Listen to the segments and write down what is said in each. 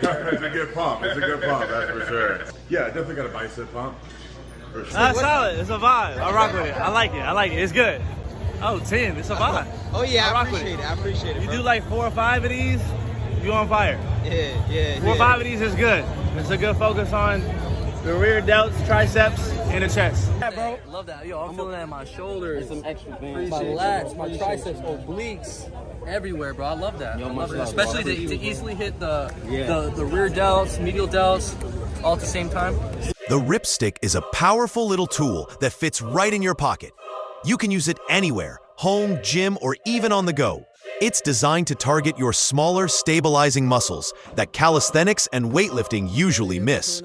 It's a good pump. It's a good pump, that's for sure. Yeah, definitely got a bicep pump. For sure. That's solid. It's a vibe. I rock with it. I like it. I like it. It's good. Oh, 10. It's a vibe. Oh yeah, I appreciate it. I appreciate it. You bro. do like 4 or 5 of these, you on fire. Yeah. 4 or 5 of these is good. It's a good focus on the rear delts, triceps, and the chest. Yeah, bro. Love that. Yo, I'm feeling that in my shoulders, some extra bands, my lats, my triceps, obliques, everywhere, bro. I love that. I love it. Especially to easily hit the rear delts, medial delts, all at the same time. The Ripstick is a powerful little tool that fits right in your pocket. You can use it anywhere, home, gym, or even on the go. It's designed to target your smaller, stabilizing muscles that calisthenics and weightlifting usually miss.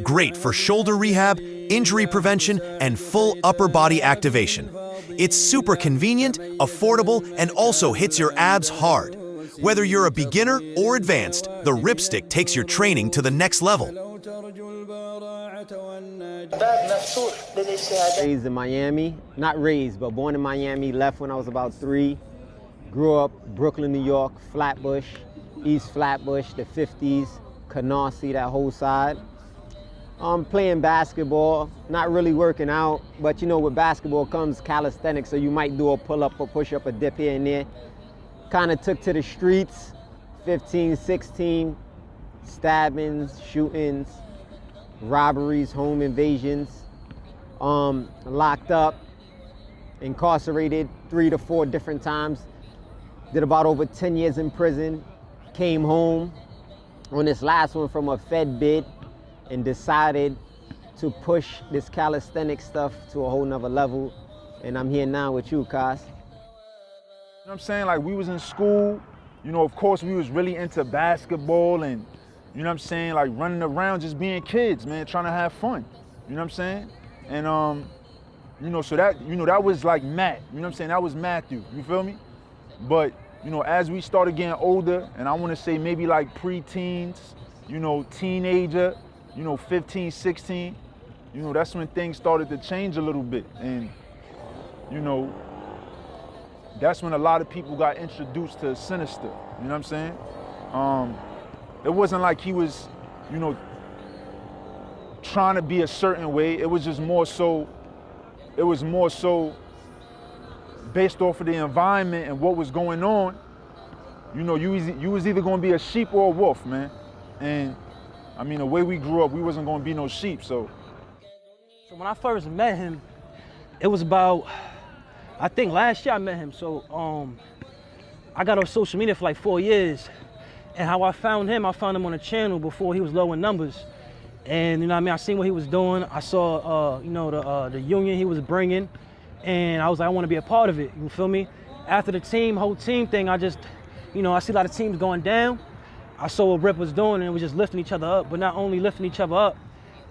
Great for shoulder rehab, injury prevention, and full upper body activation. It's super convenient, affordable, and also hits your abs hard. Whether you're a beginner or advanced, the Ripstick takes your training to the next level. Raised in Miami, not raised, but born in Miami, left when I was about 3. Grew up Brooklyn, New York, Flatbush, East Flatbush, the 50s, Canarsie, that whole side. Playing basketball, not really working out, but you know, with basketball comes calisthenics, so you might do a pull-up, a push-up, a dip here and there. Kind of took to the streets, 15, 16, stabbings, shootings, robberies, home invasions, locked up, incarcerated 3 to 4 different times. Did about over 10 years in prison, came home on this last one from a Fed bid and decided to push this calisthenic stuff to a whole nother level. And I'm here now with you, Kas. You know what I'm saying? Like, we was in school, you know, of course we was really into basketball and, you know what I'm saying, like running around just being kids, man, trying to have fun. You know what I'm saying? And, you know, so that, you know, that was like Matt, you know what I'm saying? That was Matthew, you feel me? But, you know, as we started getting older, and I want to say maybe like pre-teens, you know, teenager, you know, 15, 16, you know, that's when things started to change a little bit. And, you know, that's when a lot of people got introduced to Sinister, you know what I'm saying? It wasn't like he was, you know, trying to be a certain way. It was just more so, based off of the environment and what was going on. You know, you was either gonna be a sheep or a wolf, man. And I mean, the way we grew up, we wasn't gonna be no sheep, so. So when I first met him, it was about, I think last year I met him. So I got on social media for like 4 years. And how I found him on a channel before he was low in numbers. And you know what I mean, I seen what he was doing. I saw, you know, the union he was bringing. And I was like, I want to be a part of it, you feel me? After the whole team thing, I just, you know, I see a lot of teams going down. I saw what Rip was doing and it was just lifting each other up, but not only lifting each other up,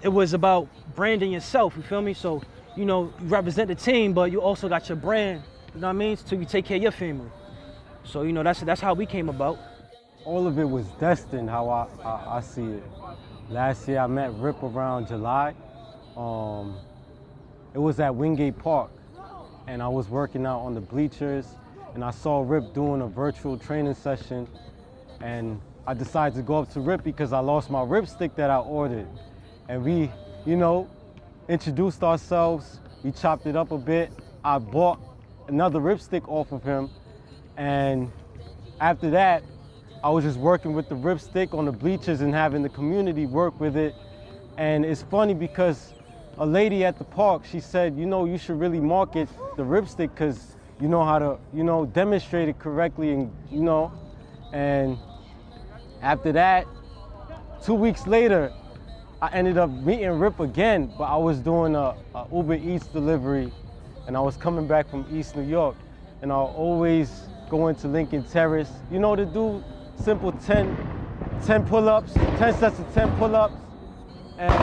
it was about branding yourself, you feel me? So, you know, you represent the team, but you also got your brand, you know what I mean? So you take care of your family. So, you know, that's how we came about. All of it was destined, how I see it. Last year I met Rip around July. It was at Wingate Park, and I was working out on the bleachers, and I saw Rip doing a virtual training session, and I decided to go up to Rip because I lost my Ripstick that I ordered. And we, you know, introduced ourselves, we chopped it up a bit. I bought another Ripstick off of him, and after that, I was just working with the Ripstick on the bleachers and having the community work with it. And it's funny because a lady at the park, she said, you know, you should really market the Ripstick because you know how to, you know, demonstrate it correctly, and you know. And after that, 2 weeks later, I ended up meeting Rip again, but I was doing a Uber Eats delivery, and I was coming back from East New York, and I'll always go into Lincoln Terrace, you know, to do simple 10 pull-ups, 10 sets of 10 pull-ups, and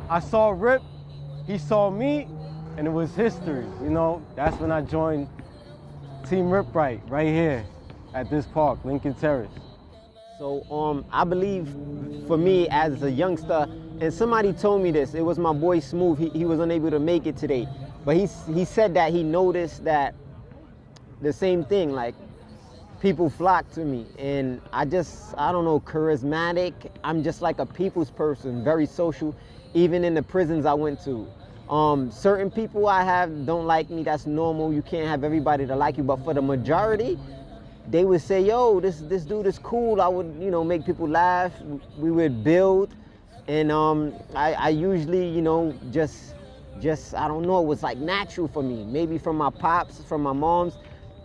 I saw Rip, he saw me, and it was history, you know. That's when I joined Team Rip right here at this park, Lincoln Terrace. So I believe for me as a youngster, and somebody told me this, it was my boy Smooth, he was unable to make it today, but he said that he noticed that the same thing, like people flock to me, and I don't know, charismatic. I'm just like a people's person, very social, even in the prisons I went to. Certain people I have don't like me, that's normal. You can't have everybody to like you, but for the majority, they would say, yo, this dude is cool. I would, you know, make people laugh. We would build, and I usually, you know, just I don't know, it was like natural for me. Maybe from my pops, from my moms.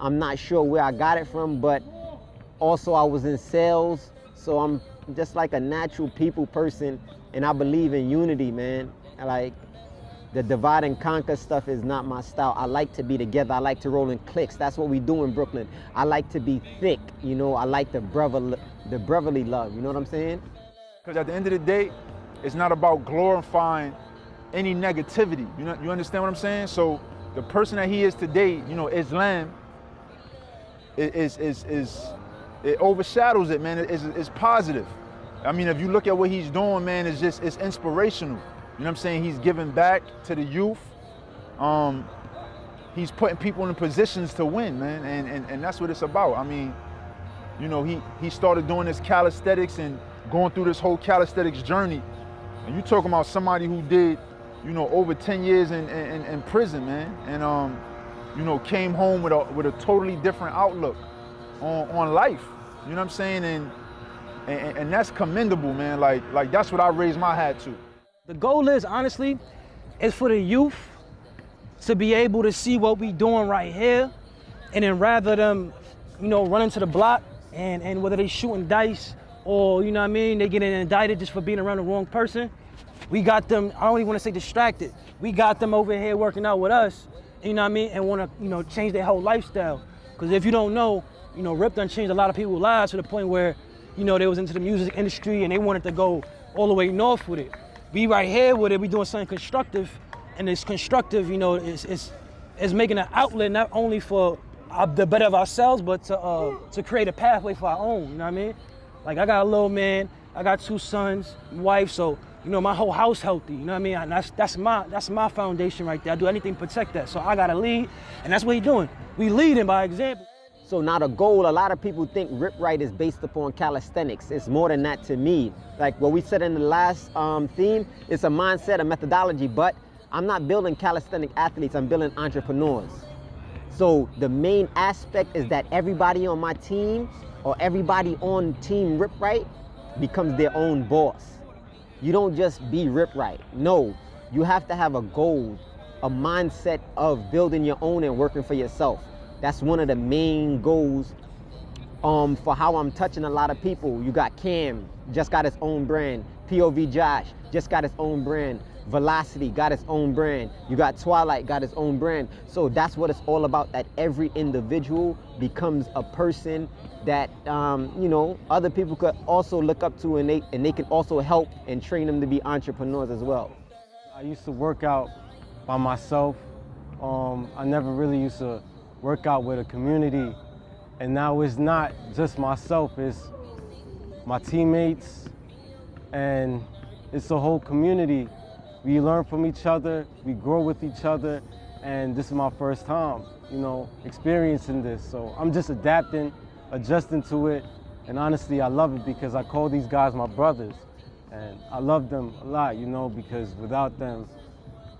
I'm not sure where I got it from, but also I was in sales, so I'm just like a natural people person, and I believe in unity, man. Like, the divide and conquer stuff is not my style. I like to be together. I like to roll in cliques. That's what we do in Brooklyn. I like to be thick, you know. I like the brotherly love, you know what I'm saying? Because at the end of the day, it's not about glorifying any negativity. You understand what I'm saying? So the person that he is today, you know, Islam, it overshadows it, man. It's positive. I mean, if you look at what he's doing, man, it's inspirational. You know what I'm saying? He's giving back to the youth. He's putting people in positions to win, man, and that's what it's about. I mean, you know, he started doing this calisthenics and going through this whole calisthenics journey. And you talking about somebody who did, you know, over 10 years in prison, man, and you know, came home with a totally different outlook on life. You know what I'm saying? And that's commendable, man. Like that's what I raised my hat to. The goal is, honestly, is for the youth to be able to see what we doing right here, and then rather them, you know, running to the block and whether they shooting dice or, you know what I mean, they getting indicted just for being around the wrong person, we got them, I don't even want to say distracted, we got them over here working out with us, you know what I mean, and want to, you know, change their whole lifestyle. Because if you don't know, you know, Rip done changed a lot of people's lives to the point where, you know, they was into the music industry and they wanted to go all the way north with it. We right here with it, we doing something constructive, and it's constructive, you know, it's making an outlet not only for the better of ourselves, but to create a pathway for our own, you know what I mean? Like, I got a little man, I got 2 sons, wife, so, you know, my whole house healthy, you know what I mean? And that's my foundation right there. I do anything to protect that, so I gotta lead, and that's what he doing. We leading by example. So now the goal, a lot of people think Rip Right is based upon calisthenics. It's more than that to me. Like what we said in the last theme, it's a mindset, a methodology, but I'm not building calisthenic athletes, I'm building entrepreneurs. So the main aspect is that everybody on my team or everybody on Team Rip Right becomes their own boss. You don't just be Rip Right. No, you have to have a goal, a mindset of building your own and working for yourself. That's one of the main goals for how I'm touching a lot of people. You got Cam, just got his own brand. POV Josh, just got his own brand. Velocity, got his own brand. You got Twilight, got his own brand. So that's what it's all about, that every individual becomes a person that, you know, other people could also look up to, and they can also help and train them to be entrepreneurs as well. I used to work out by myself. I never really used to work out with a community, and now it's not just myself, it's my teammates, and it's the whole community. We learn from each other, we grow with each other, and this is my first time, you know, experiencing this. So I'm just adapting, adjusting to it, and honestly, I love it because I call these guys my brothers, and I love them a lot, you know, because without them,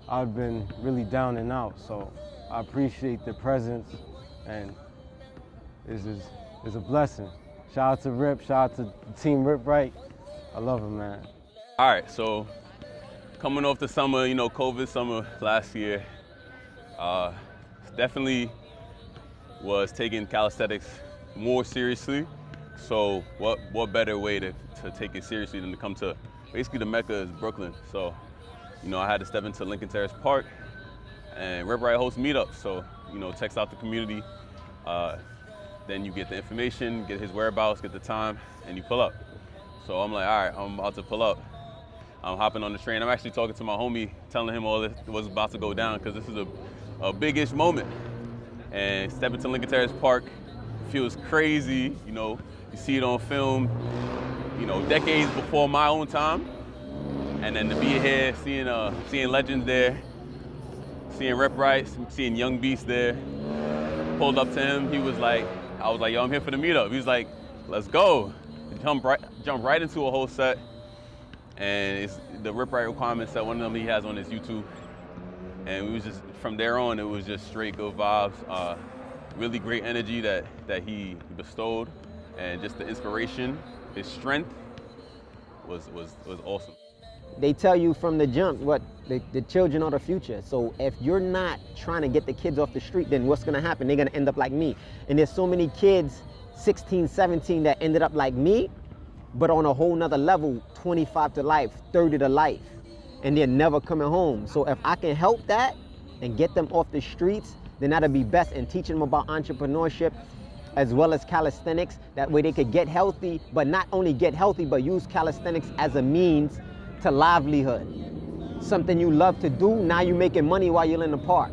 I've been really down and out. So I appreciate their presence, and it's a blessing. Shout out to Rip, shout out to Team Rip Right. I love him, man. All right, so coming off the summer, you know, COVID summer last year, definitely was taking calisthenics more seriously. So what better way to take it seriously than to come to, basically the Mecca is Brooklyn. So, you know, I had to step into Lincoln Terrace Park, and Rip Right hosts meetups. So, you know, text out the community, then you get the information, get his whereabouts, get the time, and you pull up. So I'm like, all right, I'm about to pull up. I'm hopping on the train. I'm actually talking to my homie, telling him all this was about to go down, because this is a big-ish moment. And stepping to Lincoln Terrace Park feels crazy, you know, you see it on film, you know, decades before my own time. And then to be here, seeing legends there, seeing Rip Right, seeing Young Beast there. Pulled up to him, he was like, I was like, yo, I'm here for the meetup. He was like, let's go. Jump right into a whole set. And it's the rip right requirements that one of them he has on his YouTube. And we was just, from there on, it was just straight good vibes. Really great energy that he bestowed. And just the inspiration, his strength was awesome. They tell you from the jump what the children are the future. So if you're not trying to get the kids off the street, then what's gonna happen? They're gonna end up like me. And there's so many kids, 16, 17, that ended up like me, but on a whole nother level, 25 to life, 30 to life, and they're never coming home. So if I can help that and get them off the streets, then that'll be best, and teaching them about entrepreneurship as well as calisthenics. That way they could get healthy, but not only get healthy, but use calisthenics as a means to livelihood. Something you love to do, now you're making money while you're in the park.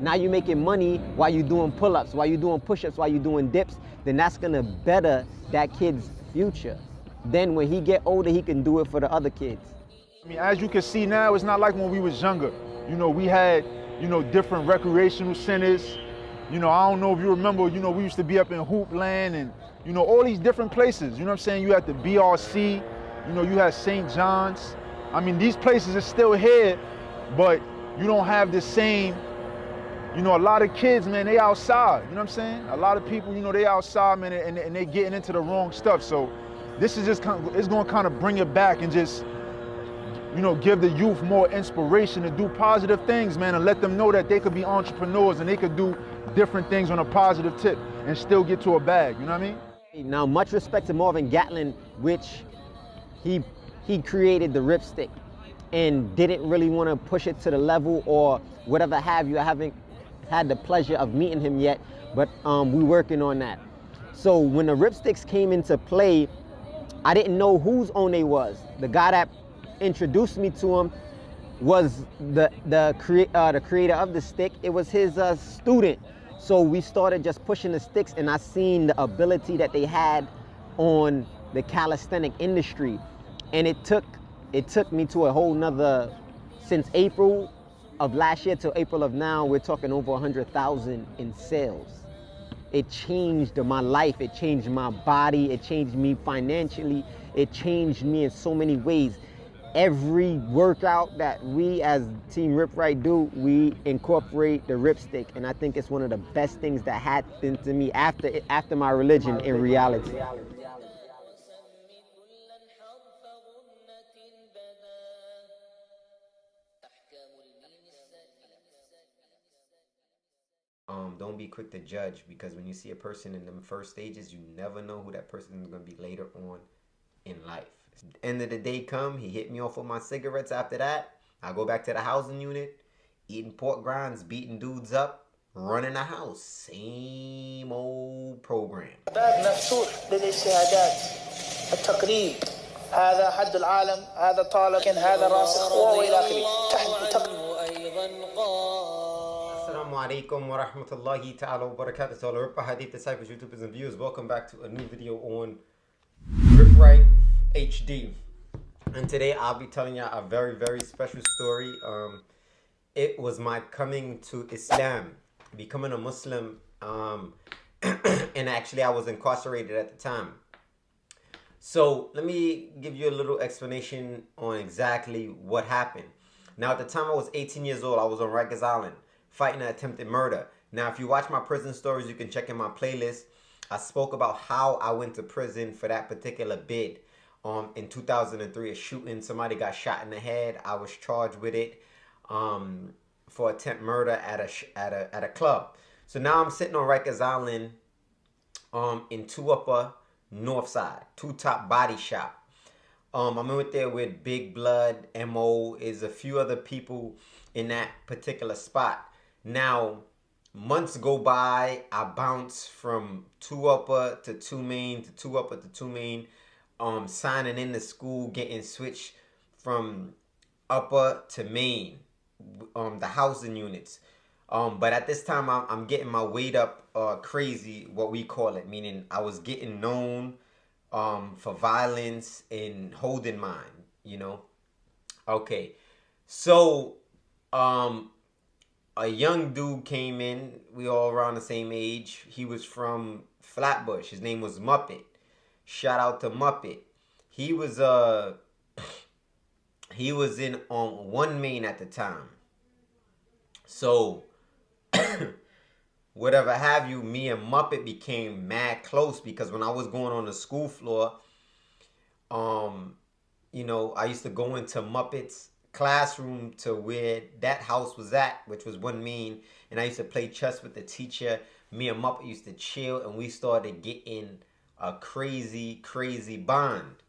Now you're making money while you're doing pull-ups, while you're doing push-ups, while you're doing dips. Then that's gonna better that kid's future. Then when he get older, he can do it for the other kids. I mean, as you can see now, it's not like when we was younger. You know, we had, you know, different recreational centers. You know, I don't know if you remember, you know, we used to be up in Hoopland and, you know, all these different places. You know what I'm saying? You had the BRC, you know, you had St. John's. I mean, these places are still here, but you don't have the same, you know, a lot of kids, man, they outside, you know what I'm saying? A lot of people, you know, they outside, man, and they getting into the wrong stuff. So this is just kind of, it's gonna kind of bring it back and just, you know, give the youth more inspiration to do positive things, man, and let them know that they could be entrepreneurs and they could do different things on a positive tip and still get to a bag, you know what I mean? Now, much respect to Marvin Gatlin, which he created the ripstick and didn't really want to push it to the level or whatever have you. I haven't had the pleasure of meeting him yet, but we're working on that. So when the ripsticks came into play, I didn't know whose own they was. The guy that introduced me to him was the creator of the stick. It was his student. So we started just pushing the sticks, and I seen the ability that they had on the calisthenic industry. And it took me to a whole nother, since April of last year till April of now, we're talking over 100,000 in sales. It changed my life, it changed my body, it changed me financially, it changed me in so many ways. Every workout that we as Team Rip Right do, we incorporate the ripstick, and I think it's one of the best things that happened to me after my religion in reality. Don't be quick to judge, because when you see a person in them first stages, you never know who that person is going to be later on in life. End of the day come, he hit me off with my cigarettes. After that, I go back to the housing unit, eating pork grinds, beating dudes up, running a house. Same old program. مفتوح للاجتهادات التقريب هذا حد العالم هذا طالب هذا راسخ والى اخره. Assalamu alaikum wa rahmatullahi ta'ala wa barakatuh to all the Rip Hadith disciples, YouTubers and viewers. Welcome back to a new video on Rip Right HD. And today I'll be telling you a very, very special story. It was my coming to Islam, becoming a Muslim, and actually I was incarcerated at the time. So let me give you a little explanation on exactly what happened. Now at the time I was 18 years old, I was on Rikers Island fighting an attempted murder. Now if you watch my prison stories, you can check in my playlist. I spoke about how I went to prison for that particular bid. In 2003, a shooting, somebody got shot in the head. I was charged with it for attempt murder at a club. So now I'm sitting on Rikers Island in 2 Upper North Side, 2 Top Body Shop. I'm in there with Big Blood, MO, is a few other people in that particular spot. Now, months go by, I bounce from 2 Upper to 2 Main to 2 Upper to 2 Main. Signing into school, getting switched from Upper to Main, the housing units. But at this time, I'm getting my weight up crazy, what we call it, meaning I was getting known for violence and holding mine, you know. Okay, so a young dude came in, we all around the same age. He was from Flatbush. His name was Muppet. Shout out to Muppet. He was in One Main at the time. So whatever have you, me and Muppet became mad close because when I was going on the school floor, you know, I used to go into Muppet's classroom to where that house was at, which was One Main, and I used to play chess with the teacher. Me and Muppet used to chill, and we started getting a crazy, crazy bond.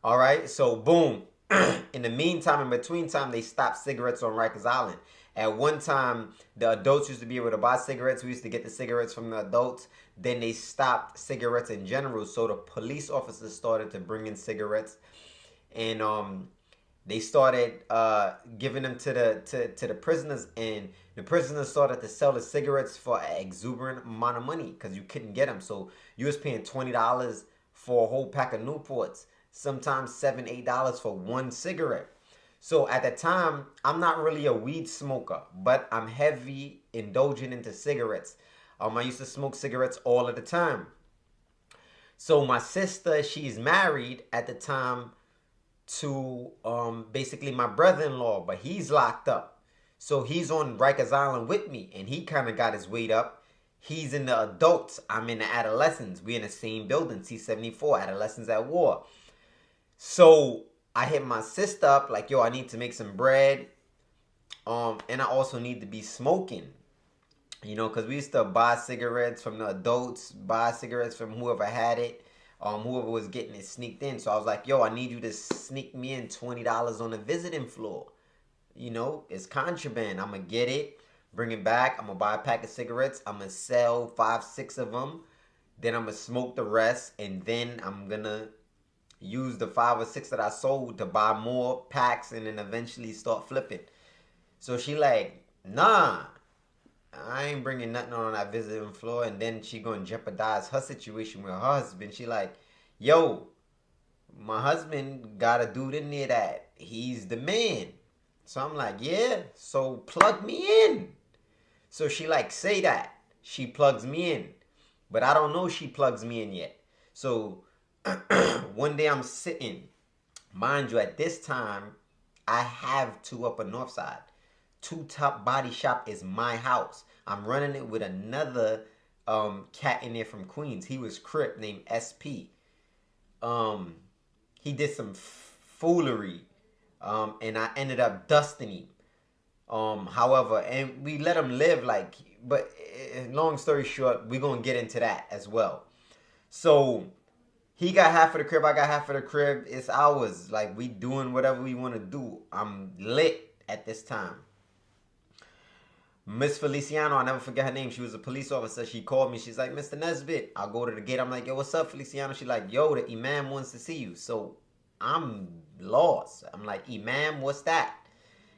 All right, so boom. In the meantime, in between time, they stopped cigarettes on Rikers Island. At one time, the adults used to be able to buy cigarettes. We used to get the cigarettes from the adults. Then they stopped cigarettes in general. So the police officers started to bring in cigarettes. And they started giving them to the prisoners. And the prisoners started to sell the cigarettes for an exuberant amount of money because you couldn't get them. So you was paying $20 for a whole pack of Newports. Sometimes $7, $8 for one cigarette. So at the time, I'm not really a weed smoker, but I'm heavy indulging into cigarettes. I used to smoke cigarettes all of the time. So my sister, she's married at the time to basically my brother-in-law, but he's locked up. So he's on Rikers Island with me, and he kind of got his weight up. He's in the adults. I'm in the adolescents. We're in the same building, C-74, Adolescents at War. So I hit my sister up like, yo, I need to make some bread. And I also need to be smoking. You know, because we used to buy cigarettes from the adults, buy cigarettes from whoever had it, whoever was getting it sneaked in. So I was like, yo, I need you to sneak me in $20 on the visiting floor. You know, it's contraband. I'm going to get it, bring it back. I'm going to buy a pack of cigarettes. I'm going to sell 5, 6 of them. Then I'm going to smoke the rest. And then I'm going to use the 5 or 6 that I sold to buy more packs and then eventually start flipping. So she like, nah, I ain't bringing nothing on that visiting floor. And then she gonna jeopardize her situation with her husband. She like, yo, my husband got a dude in there that he's the man. So I'm like, yeah, so plug me in. So she like, say that. She plugs me in. But I don't know she plugs me in yet. So one day I'm sitting, mind you, at this time, I have 2 Upper North Side. 2 Top Body Shop is my house. I'm running it with another cat in there from Queens. He was Crip named SP. He did some foolery, and I ended up dusting him. However, and we let him live like, but long story short, we're going to get into that as well. So he got half of the crib, I got half of the crib. It's ours. Like, we doing whatever we want to do. I'm lit at this time. Miss Feliciano, I'll never forget her name. She was a police officer. She called me. She's like, Mr. Nesbitt. I'll go to the gate. I'm like, yo, what's up, Feliciano? She's like, yo, the imam wants to see you. So I'm lost. I'm like, imam, what's that?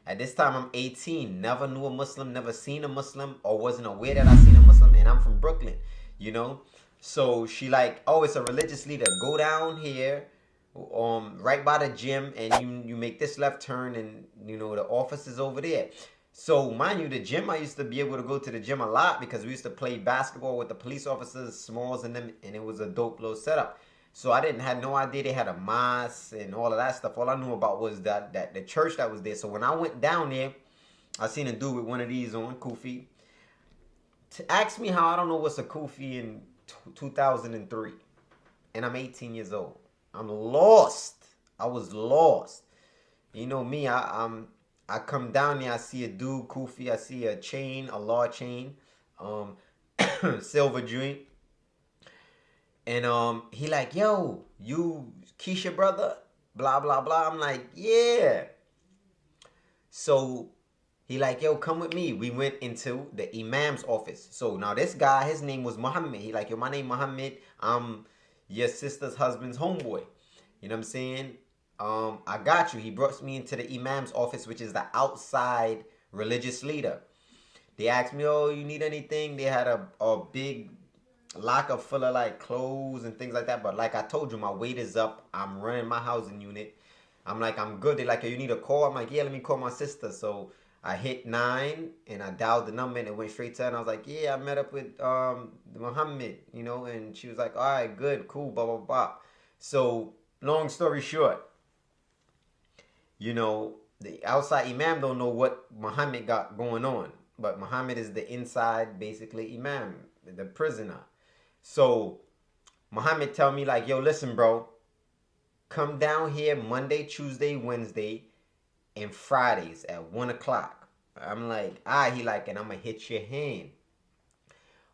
At this time, I'm 18. Never knew a Muslim, never seen a Muslim, or wasn't aware that I seen a Muslim. And I'm from Brooklyn, you know? So she like, oh, it's a religious leader. Go down here, right by the gym, and you make this left turn, and you know the office is over there. So mind you, the gym, I used to be able to go to the gym a lot because we used to play basketball with the police officers, Smalls and them, and it was a dope little setup. So I had no idea they had a mosque and all of that stuff. All I knew about was that the church that was there. So when I went down there, I seen a dude with one of these on, Kufi. Ask me how I don't know what's a Kufi in 2003, and I'm 18 years old. I'm lost. I was lost. You know me, I come down there, I see a dude, Kufi, I see a chain, a law chain, silver joint. And he like, yo, you Keisha brother? Blah, blah, blah. I'm like, yeah. So he like, yo, come with me. We went into the imam's office. So now this guy, his name was Muhammad. He like, yo, my name Muhammad. I'm your sister's husband's homeboy. You know what I'm saying? I got you. He brought me into the imam's office, which is the outside religious leader. They asked me, oh, you need anything? They had a big locker full of like clothes and things like that. But like I told you, my weight is up. I'm running my housing unit. I'm like, I'm good. They're like, yo, you need a call? I'm like, yeah, let me call my sister. So I hit 9 and I dialed the number and it went straight to her. And I was like, yeah, I met up with Muhammad, you know, and she was like, all right, good, cool, blah, blah, blah. So long story short, you know, the outside imam don't know what Muhammad got going on. But Muhammad is the inside, basically, imam, the prisoner. So Muhammad tell me like, yo, listen, bro, come down here Monday, Tuesday, Wednesday, and Fridays at 1 o'clock. I'm like, he like, and I'm going to hit your hand.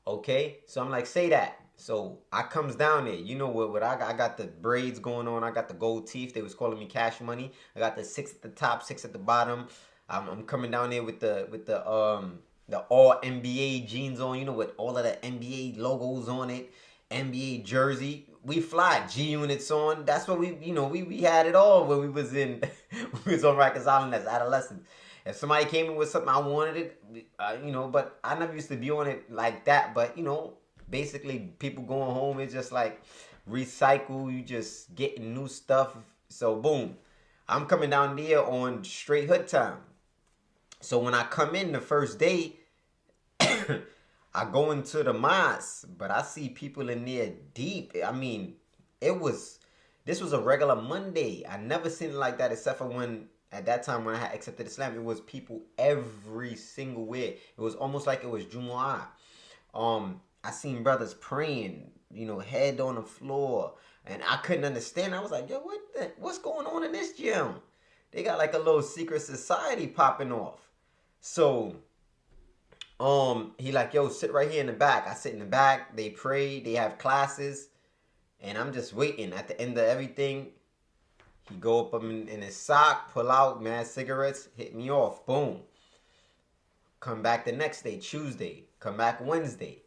Okay? So I'm like, say that. So I comes down there. You know what I got? I got the braids going on. I got the gold teeth. They was calling me Cash Money. I got the 6 at the top, 6 at the bottom. I'm coming down there with the all NBA jeans on, you know, with all of the NBA logos on it, NBA jersey. We fly G units on. That's what we had it all when we was on Rikers Island as adolescents. If somebody came in with something I wanted it, but I never used to be on it like that. But basically people going home is just like recycle. You just getting new stuff. So boom, I'm coming down there on straight hood time. So when I come in the first day, I go into the mosque, but I see people in there deep. I mean, this was a regular Monday. I never seen it like that except for at that time when I had accepted Islam. It was people every single way. It was almost like it was Jumu'ah. I seen brothers praying, head on the floor, and I couldn't understand. I was like, yo, what's going on in this gym? They got like a little secret society popping off. So, he like, yo, sit right here in the back. I sit in the back. They pray. They have classes. And I'm just waiting. At the end of everything, he go up in his sock, pull out mad cigarettes, hit me off. Boom. Come back the next day, Tuesday. Come back Wednesday.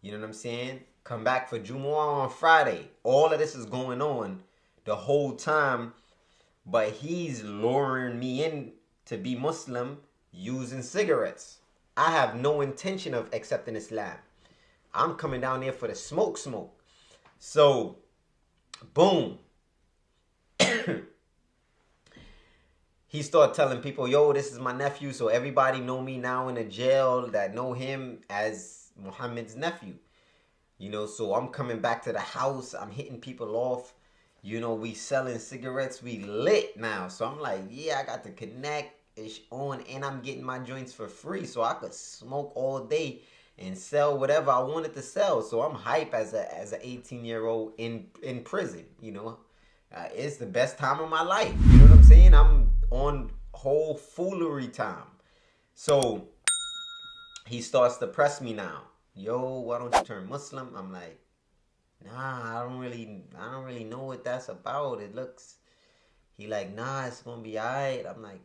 You know what I'm saying? Come back for Jumu'ah on Friday. All of this is going on the whole time. But he's luring me in to be Muslim using cigarettes. I have no intention of accepting Islam. I'm coming down there for the smoke. So, boom. He started telling people, yo, this is my nephew. So everybody know me now in the jail that know him as Muhammad's nephew. So I'm coming back to the house. I'm hitting people off. We selling cigarettes. We lit now. So I'm like, yeah, I got to connect. It's on, and I'm getting my joints for free, so I could smoke all day and sell whatever I wanted to sell. So I'm hype as an 18-year-old in prison. It's the best time of my life. You know what I'm saying? I'm on whole foolery time. So he starts to press me now. Yo, why don't you turn Muslim? I'm like, nah, I don't really know what that's about. He like, nah, it's gonna be alright. I'm like,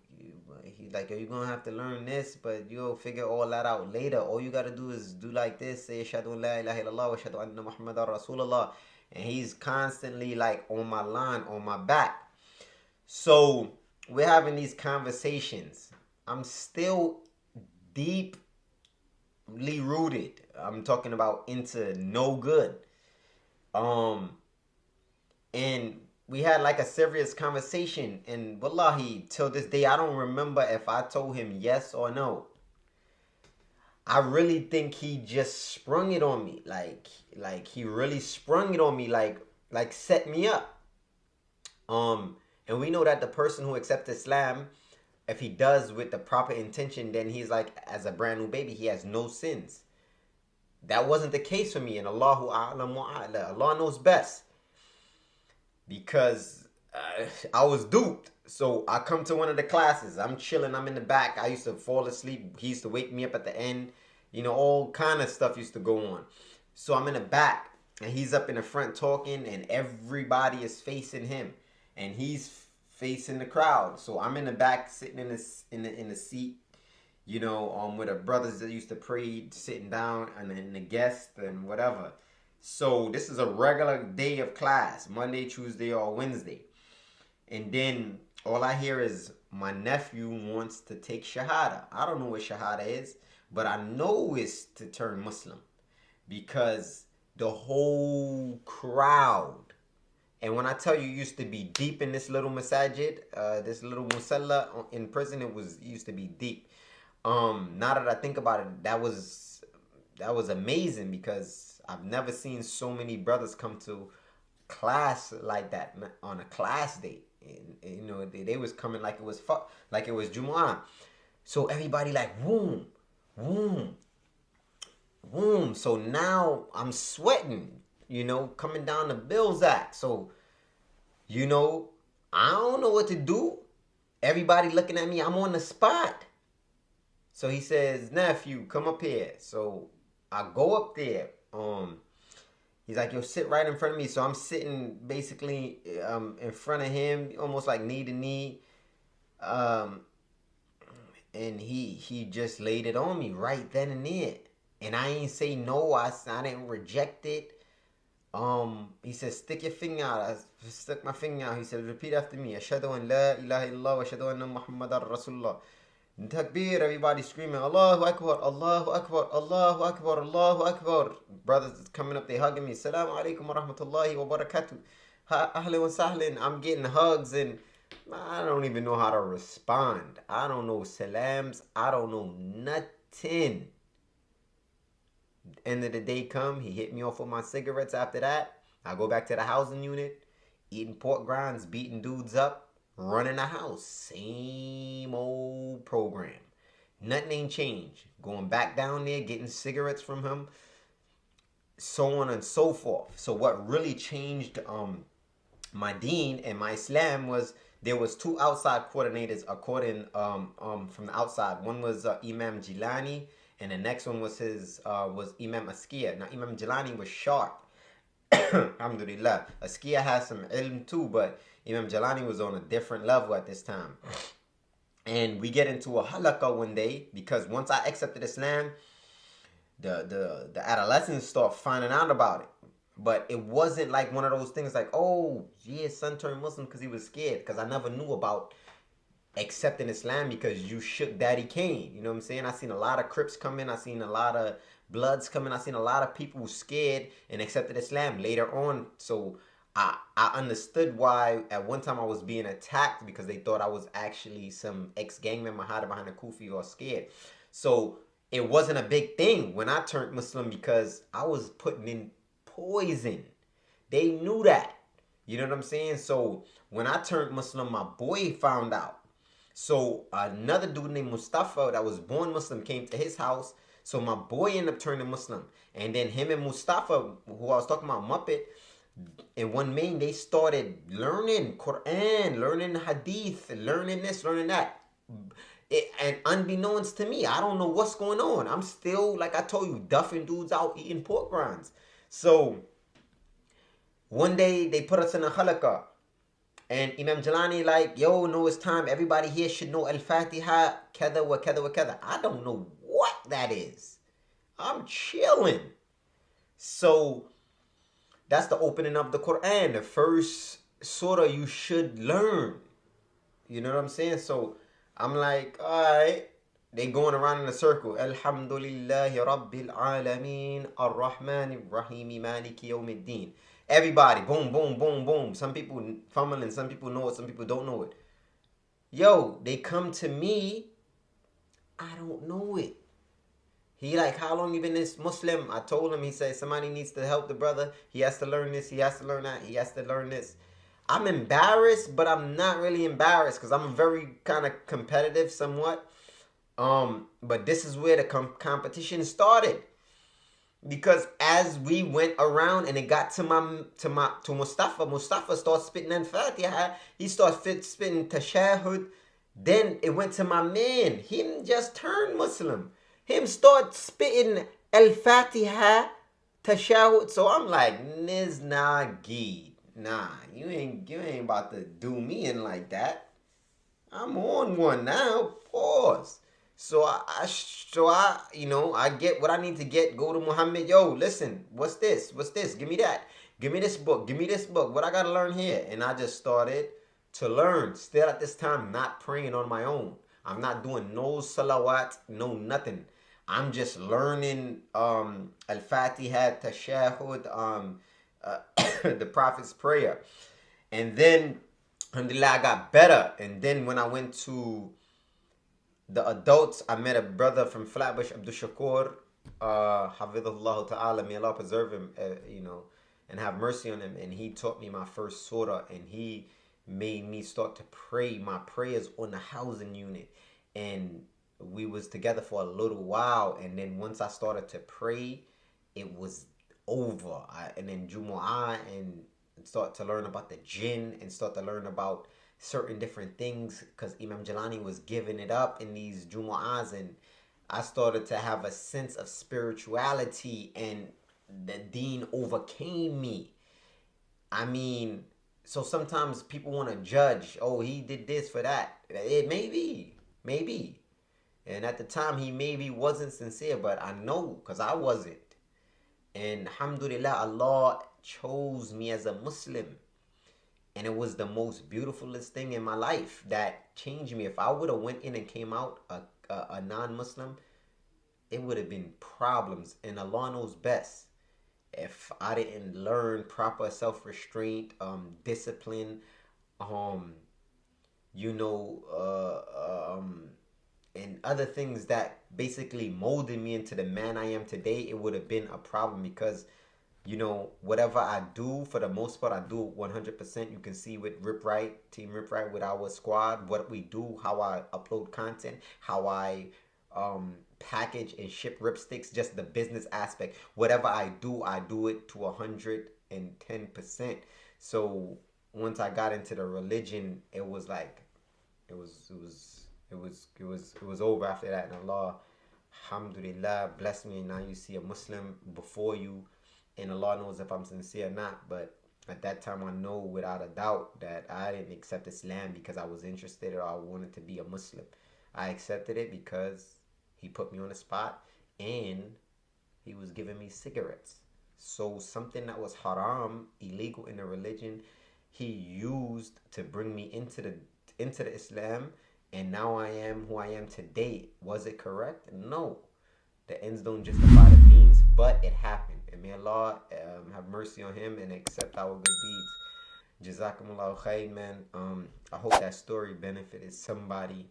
he's like, you're gonna have to learn this, but you'll figure all that out later. All you gotta do is do like this, say Ashhadu an la ilaha illallah wa ashhadu anna Muhammadan Rasulullah. And he's constantly like on my line, on my back. So we're having these conversations. I'm still deeply rooted. I'm talking about into no good. And we had like a serious conversation, and wallahi, till this day, I don't remember if I told him yes or no. I really think he just sprung it on me. Like he really sprung it on me, like set me up. And we know that the person who accepts Islam, if he does with the proper intention, then he's like, as a brand new baby, he has no sins. That wasn't the case for me, and Allahu a'lam wa a'la. Allah knows best. Because I was duped. So I come to one of the classes. I'm chilling. I'm in the back. I used to fall asleep. He used to wake me up at the end. All kind of stuff used to go on. So I'm in the back. And he's up in the front talking. And everybody is facing him. And he's facing the crowd. So I'm in the back sitting in the seat. With the brothers that used to pray, sitting down. And the guests and whatever. So this is a regular day of class, Monday, Tuesday, or Wednesday. And then all I hear is my nephew wants to take Shahada. I don't know what Shahada is, but I know it's to turn Muslim. Because the whole crowd And when I tell you, used to be deep in this little masajid, this little musalla in prison, it used to be deep. Now that I think about it, that was amazing, because I've never seen so many brothers come to class like that on a class day. And, you know, they was coming like it was Jumu'ah. So everybody like boom, boom, boom. So now I'm sweating, you know, coming down the Bills Act. So, you know, I don't know what to do. Everybody looking at me, I'm on the spot. So he says, nephew, come up here. So I go up there. He's like, yo, sit right in front of me. So I'm sitting basically in front of him, almost like knee to knee. And he just laid it on me right then and there. And I ain't say no. I didn't reject it. He said, stick your finger out. I stuck my finger out. He said, repeat after me. Ashhadu an la ilaha illallah wa ashhadu anna Muhammadan Rasulullah. Takbir, everybody screaming, Allahu Akbar, Allahu Akbar, Allahu Akbar, Allahu Akbar. Brothers is coming up, they hugging me. Assalamu alaikum wa rahmatullahi wa barakatuh. Ahlan wa sahlan. I'm getting hugs, and I don't even know how to respond. I don't know salams. I don't know nothing. End of the day come, he hit me off with my cigarettes. After that, I go back to the housing unit, eating pork grinds, beating dudes up, running the house. Same old program. Nothing ain't changed. Going back down there, getting cigarettes from him, so on and so forth. So what really changed my deen and my Islam was there was two outside coordinators according from the outside. One was Imam Jilani, and the next one was Imam Askia. Now Imam Jilani was sharp. Alhamdulillah. Askia has some ilm too, but Imam Jalani was on a different level at this time. And we get into a halaqah one day, because once I accepted Islam, the adolescents start finding out about it. But it wasn't like one of those things like, oh, yeah, son turned Muslim because he was scared. Because I never knew about accepting Islam because you shook Daddy Kane. You know what I'm saying? I seen a lot of Crips come in. I seen a lot of Bloods come in. I seen a lot of people who scared and accepted Islam later on. So I understood why at one time I was being attacked, because they thought I was actually some ex-gang member hiding behind a kufi or scared. So it wasn't a big thing when I turned Muslim, because I was putting in poison. They knew that. You know what I'm saying? So when I turned Muslim, my boy found out. So another dude named Mustafa that was born Muslim came to his house. So my boy ended up turning Muslim. And then him and Mustafa, who I was talking about, Muppet, and one main, they started learning Quran, learning Hadith, learning this, learning that. And unbeknownst to me, I don't know what's going on. I'm still, like I told you, duffing dudes out eating pork rinds. So one day they put us in a halaqah. And Imam Jalani like, yo, no, it's time. Everybody here should know Al-Fatiha, kada wa kada wa kada. I don't know what that is. I'm chilling. So that's the opening of the Quran, the first surah you should learn. You know what I'm saying? So I'm like, all right. They going around in a circle. Alhamdulillahi Rabbil Alameen Ar-Rahman Ar-Rahim Maliki Yawmiddin. Everybody, boom, boom, boom, boom. Some people fumbling, some people know it, some people don't know it. Yo, they come to me. I don't know it. He like, how long you been this Muslim? I told him, he said, somebody needs to help the brother. He has to learn this, he has to learn that, he has to learn this. I'm embarrassed, but I'm not really embarrassed because I'm very kind of competitive somewhat. But this is where the competition started. Because as we went around and it got to Mustafa started spitting Al-Fatiha. He started spitting Tashahud. Then it went to my man. Him just turned Muslim. Him start spitting Al-Fatiha, Tashahud. So I'm like, Niznagi. Nah, you ain't about to do me in like that. I'm on one now. Pause. So I, you know, I get what I need to get. Go to Muhammad. Yo, listen, what's this? What's this? Give me that. Give me this book. Give me this book. What I got to learn here? And I just started to learn. Still at this time, not praying on my own. I'm not doing no salawat, no nothing. I'm just learning Al-Fatiha, Tashahud, the Prophet's prayer. And then, alhamdulillah, I got better. And then when I went to the adults, I met a brother from Flatbush, Abdul Shakur, Hafidhullah Ta'ala, may Allah preserve him, and have mercy on him. And he taught me my first surah, and he made me start to pray my prayers on the housing unit. And we was together for a little while, and then once I started to pray, it was over. And then Jumu'ah, and start to learn about the jinn, and start to learn about certain different things, because Imam Jalani was giving it up in these Jumu'ahs, and I started to have a sense of spirituality, and the deen overcame me. I mean, so sometimes people want to judge, oh, he did this for that. It maybe. And at the time, he maybe wasn't sincere, but I know, because I wasn't. And alhamdulillah, Allah chose me as a Muslim. And it was the most beautifulest thing in my life that changed me. If I would have went in and came out a non-Muslim, it would have been problems. And Allah knows best. If I didn't learn proper self-restraint, discipline, and other things that basically molded me into the man I am today, it would have been a problem, because whatever I do, for the most part, I do 100%. You can see with Rip Right, Team Rip Right, with our squad, what we do, how I upload content, how I package and ship ripsticks, just the business aspect. Whatever I do it to 110%. So once I got into the religion, it was like, it was over after that. And Allah, alhamdulillah, blessed me, and now you see a Muslim before you. And Allah knows if I'm sincere or not. But at that time, I know without a doubt that I didn't accept Islam because I was interested or I wanted to be a Muslim. I accepted it because he put me on the spot, and he was giving me cigarettes. So something that was haram, illegal in the religion, he used to bring me into the Islam. And now I am who I am today. Was it correct? No. The ends don't justify the means, but it happened. And may Allah have mercy on him and accept our good deeds. Jazakumullahu khair, man. I hope that story benefited somebody.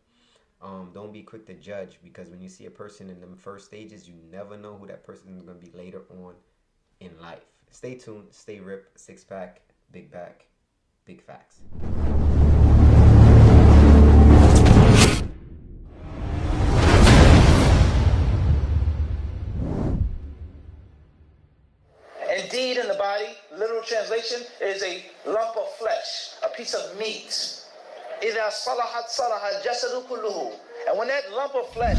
Don't be quick to judge, because when you see a person in them first stages, you never know who that person is going to be later on in life. Stay tuned. Stay ripped. Six pack, big back, big facts. Indeed, in the body, literal translation, is a lump of flesh, a piece of meat. إِذَا صَلَحَتْ صَلَحَ الْجَسَدُ كُلُّهُ. And when that lump of flesh...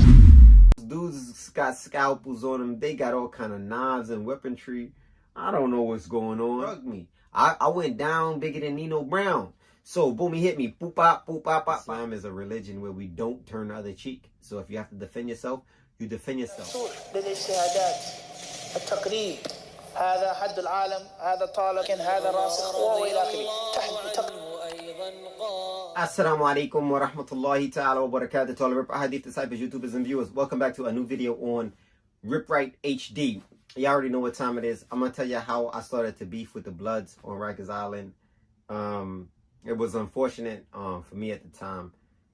Dudes got scalpels on them. They got all kind of knives and weaponry. I don't know what's going on. Drug me. I went down bigger than Nino Brown. So, boom, he hit me. Boop, bop, boop, bop, bop. Islam is a religion where we don't turn the other cheek. So if you have to defend yourself, you defend yourself. هذا حد العالم، هذا طالق، هذا راسخ، وإلى آخره. Assalamu alaikum wa rahmatullahi ta'ala wa barakatuh to all the Rip Hadith disciples, YouTubers, and viewers. Welcome back to a new video on Rip Right HD. Y'all already know what time it is. I'm going to tell you how I started to beef with the Bloods on Rikers Island. It was unfortunate for me at the time,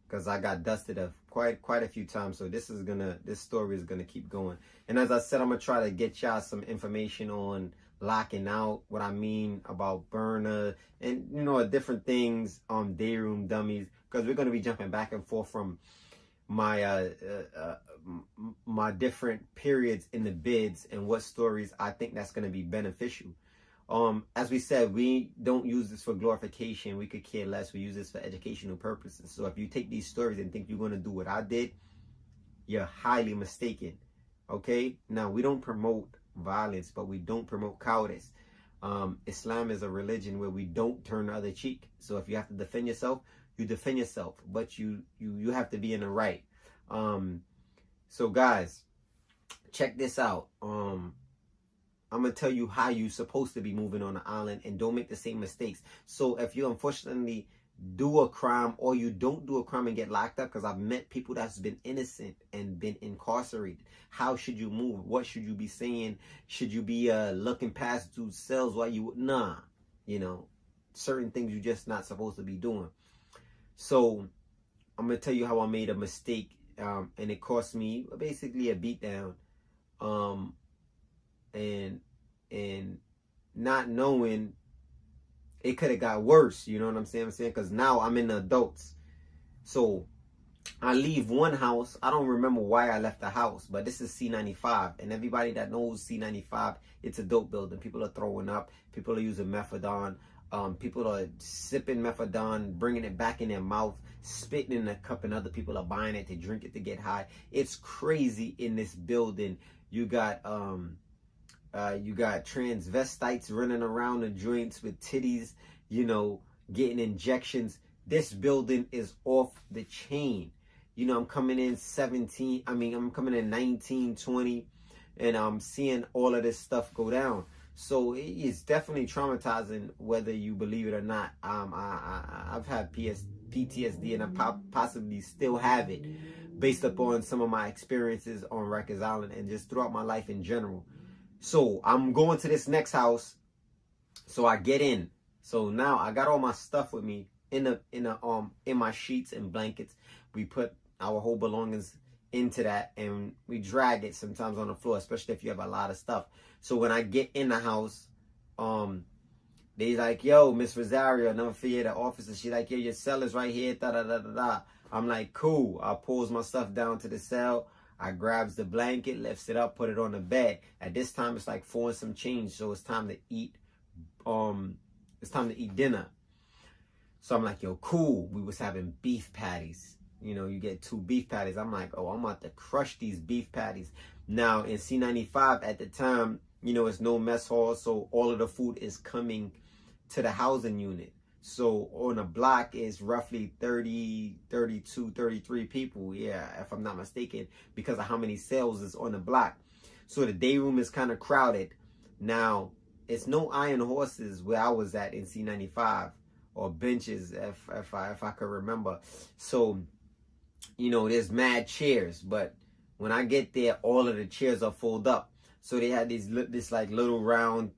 because I got dusted quite a few times. So this story is gonna keep going. And as I said, I'm gonna try to get y'all some information on locking out, what I mean about burner, and different things on day room dummies, because we're gonna be jumping back and forth from my my different periods in the bids and what stories I think that's gonna be beneficial. As we said, we don't use this for glorification. We could care less. We use this for educational purposes. So if you take these stories and think you're going to do what I did, you're highly mistaken. Okay? Now, we don't promote violence, but we don't promote cowardice. Islam is a religion where we don't turn the other cheek. So if you have to defend yourself, you defend yourself. But you have to be in the right. So guys, check this out. I'm going to tell you how you're supposed to be moving on the island, and don't make the same mistakes. So if you unfortunately do a crime, or you don't do a crime and get locked up, because I've met people that's been innocent and been incarcerated. How should you move? What should you be saying? Should you be looking past dude's cells while you... Nah, certain things you're just not supposed to be doing. So I'm gonna tell you how I made a mistake, and it cost me basically a beatdown, and not knowing it could have got worse. You know what I'm saying? Because now I'm in the adults. So I leave one house. I don't remember why I left the house, but this is C95. And everybody that knows C95, it's a dope building. People are throwing up. People are using methadone. People are sipping methadone, bringing it back in their mouth, spitting in a cup, and other people are buying it to drink it to get high. It's crazy in this building. You got transvestites running around the joints with titties, you know, getting injections. This building is off the chain. You know, I'm coming in 19, 20, and I'm seeing all of this stuff go down. So it's definitely traumatizing, whether you believe it or not. I've had PTSD, and I possibly still have it, based upon some of my experiences on Rikers Island and just throughout my life in general. So I'm going to this next house. So I get in. So now I got all my stuff with me in my sheets and blankets. We put our whole belongings into that, and we drag it sometimes on the floor, especially if you have a lot of stuff. So when I get in the house, they like, yo, Miss Rosario, never forget the officer. She like, yo, your cell is right here, da da da da da. I'm like, cool. I pulls my stuff down to the cell. I grabs the blanket, lifts it up, put it on the bed. At this time, it's like 4 and some change, so it's time to eat. It's time to eat dinner. So I'm like, yo, cool. We was having beef patties. You know, you get 2 beef patties. I'm like, oh, I'm about to crush these beef patties. Now, in C95 at the time, you know, it's no mess hall, so all of the food is coming to the housing unit. So on a block is roughly 30, 32, 33 people, yeah, if I'm not mistaken, because of how many cells is on the block. So the day room is kind of crowded. Now, it's no iron horses where I was at in C95, or benches, if I could remember. So, you know, there's mad chairs, but when I get there, all of the chairs are folded up. So they had this like little round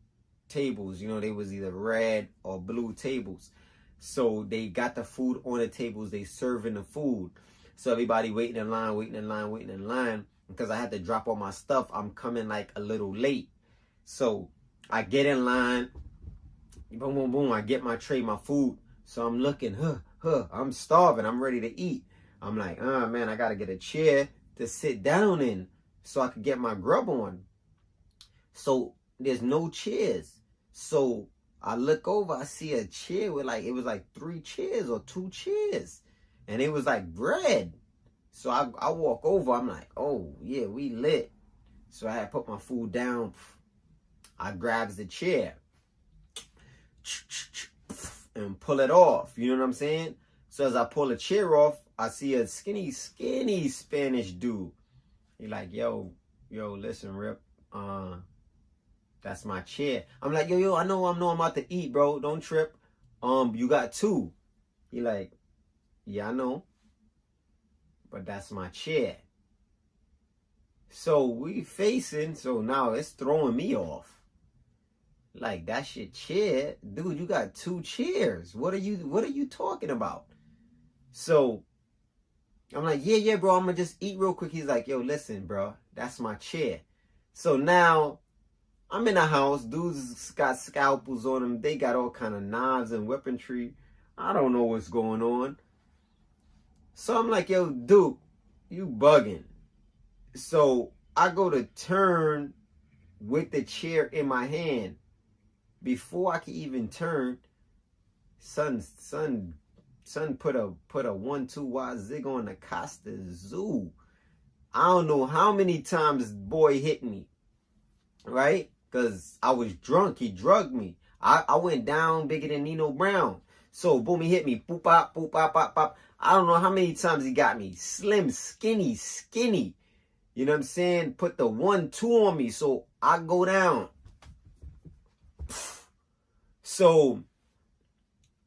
tables, you know, they was either red or blue tables. So they got the food on the tables, they serving the food. So everybody waiting in line, because I had to drop all my stuff. I'm coming like a little late. So I get in line, boom, boom, boom, I get my tray, my food. So I'm looking, I'm starving, I'm ready to eat. I'm like, man, I gotta get a chair to sit down in so I could get my grub on. So there's no chairs. So I look over, I see a chair with like, it was like 3 chairs or 2 chairs. And it was like bread. So I walk over, I'm like, oh yeah, we lit. So I had put my food down. I grabs the chair and pull it off. You know what I'm saying? So as I pull the chair off, I see a skinny Spanish dude. He like, yo, listen, Rip, that's my chair. I'm like, yo, I know I'm about to eat, bro. Don't trip. You got 2. He like, yeah, I know, but that's my chair. So we facing, so now it's throwing me off. Like, that's your chair? Dude, you got 2 chairs. What are you talking about? So I'm like, yeah, bro, I'm gonna just eat real quick. He's like, yo, listen, bro, that's my chair. So now I'm in the house. Dudes got scalpels on them. They got all kind of knives and weaponry. I don't know what's going on. So I'm like, yo, dude, you bugging. So I go to turn with the chair in my hand. Before I can even turn, son put a 1-2 wide zig on the Costa Zoo. I don't know how many times boy hit me, right? Because I was drunk. He drugged me. I went down bigger than Nino Brown. So boom, he hit me. Boop, pop, boop, pop, pop, pop. I don't know how many times he got me. Slim, skinny. You know what I'm saying? Put the 1-2 on me. So I go down. So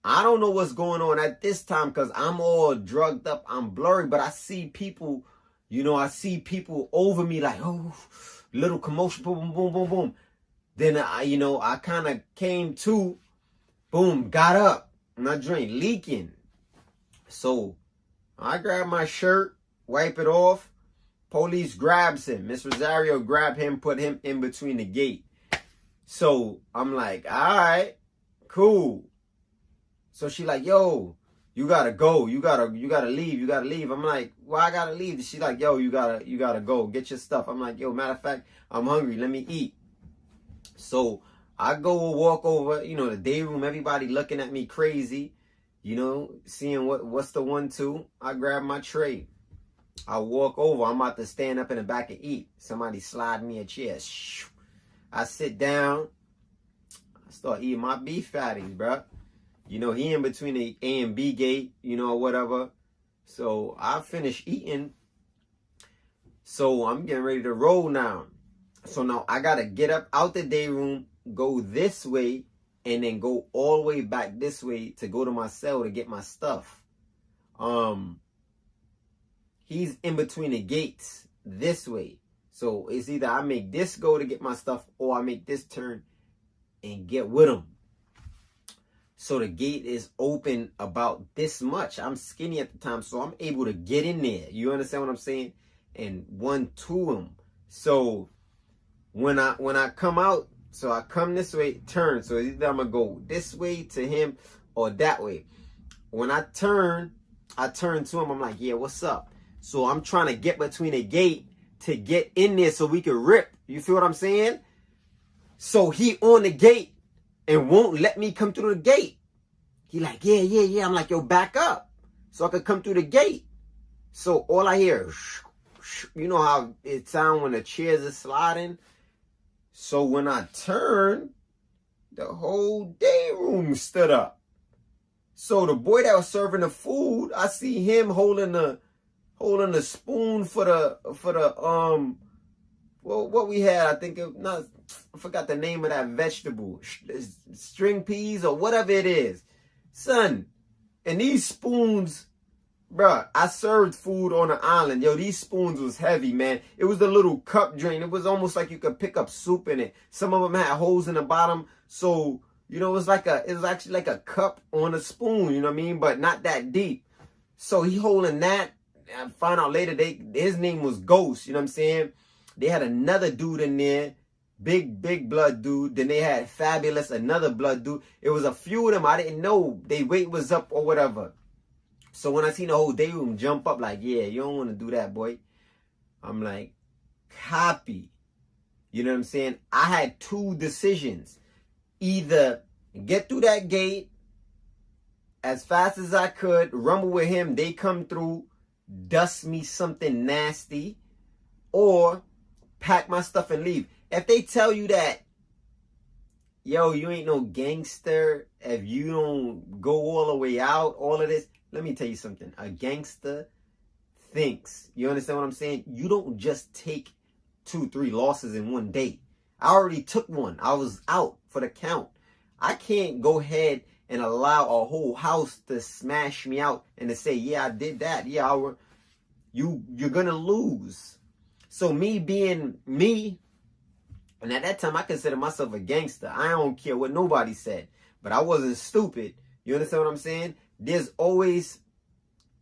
I don't know what's going on at this time because I'm all drugged up. I'm blurry, but I see people, you know, I see people over me like, oh, little commotion, boom, boom, boom, boom, boom. Then I kind of came to, Boom, got up. My joint leaking. So I grab my shirt, wipe it off. Police grabs him. Miss Rosario grabbed him, put him in between the gate. So I'm like, all right, cool. So she like, yo, you gotta go. You gotta leave. I'm like, well, I gotta leave. She like, yo, you gotta go. Get your stuff. I'm like, yo, matter of fact, I'm hungry. Let me eat. So I go walk over, the day room, everybody looking at me crazy, seeing what's the 1-2. I grab my tray. I walk over. I'm about to stand up in the back and eat. Somebody slide me a chair. I sit down. I start eating my beef patties, bro. He in between the A and B gate, or whatever. So I finish eating. So I'm getting ready to roll now. So now I got to get up out the day room, go this way, and then go all the way back this way to go to my cell to get my stuff. He's in between the gates this way. So it's either I make this go to get my stuff or I make this turn and get with him. So the gate is open about this much. I'm skinny at the time, so I'm able to get in there. You understand what I'm saying? And 1-2 him. So when I come out, so I come this way, turn. So either I'm going to go this way to him or that way. When I turn to him. I'm like, yeah, what's up? So I'm trying to get between the gate to get in there so we can rip. You feel what I'm saying? So he on the gate and won't let me come through the gate. He like, yeah. I'm like, yo, back up so I could come through the gate. So all I hear, you know how it sounds when the chairs are sliding? So when I turned, the whole day room stood up. So the boy that was serving the food, I see him holding the spoon for the what we had. I forgot the name of that vegetable, string peas or whatever it is, son. And these spoons, bruh, I served food on an island. Yo, these spoons was heavy, man. It was the little cup drain. It was almost like you could pick up soup in it. Some of them had holes in the bottom, so it was actually like a cup on a spoon. You know what I mean? But not that deep. So he holding that. I found out later his name was Ghost. You know what I'm saying? They had another dude in there, big blood dude. Then they had Fabulous, another blood dude. It was a few of them. I didn't know their weight was up or whatever. So when I seen the whole day room jump up, like, yeah, you don't want to do that, boy. I'm like, copy. You know what I'm saying? I had two decisions. Either get through that gate as fast as I could, rumble with him, they come through, dust me something nasty, or pack my stuff and leave. If they tell you that, yo, you ain't no gangster if you don't go all the way out, all of this, let me tell you something. A gangster thinks. You understand what I'm saying? You don't just take 2-3 losses in one day. I already took one. I was out for the count. I can't go ahead and allow a whole house to smash me out and to say, yeah, I did that. Yeah, you're going to lose. So me being me, and at that time I consider myself a gangster. I don't care what nobody said, but I wasn't stupid. You understand what I'm saying? There's always,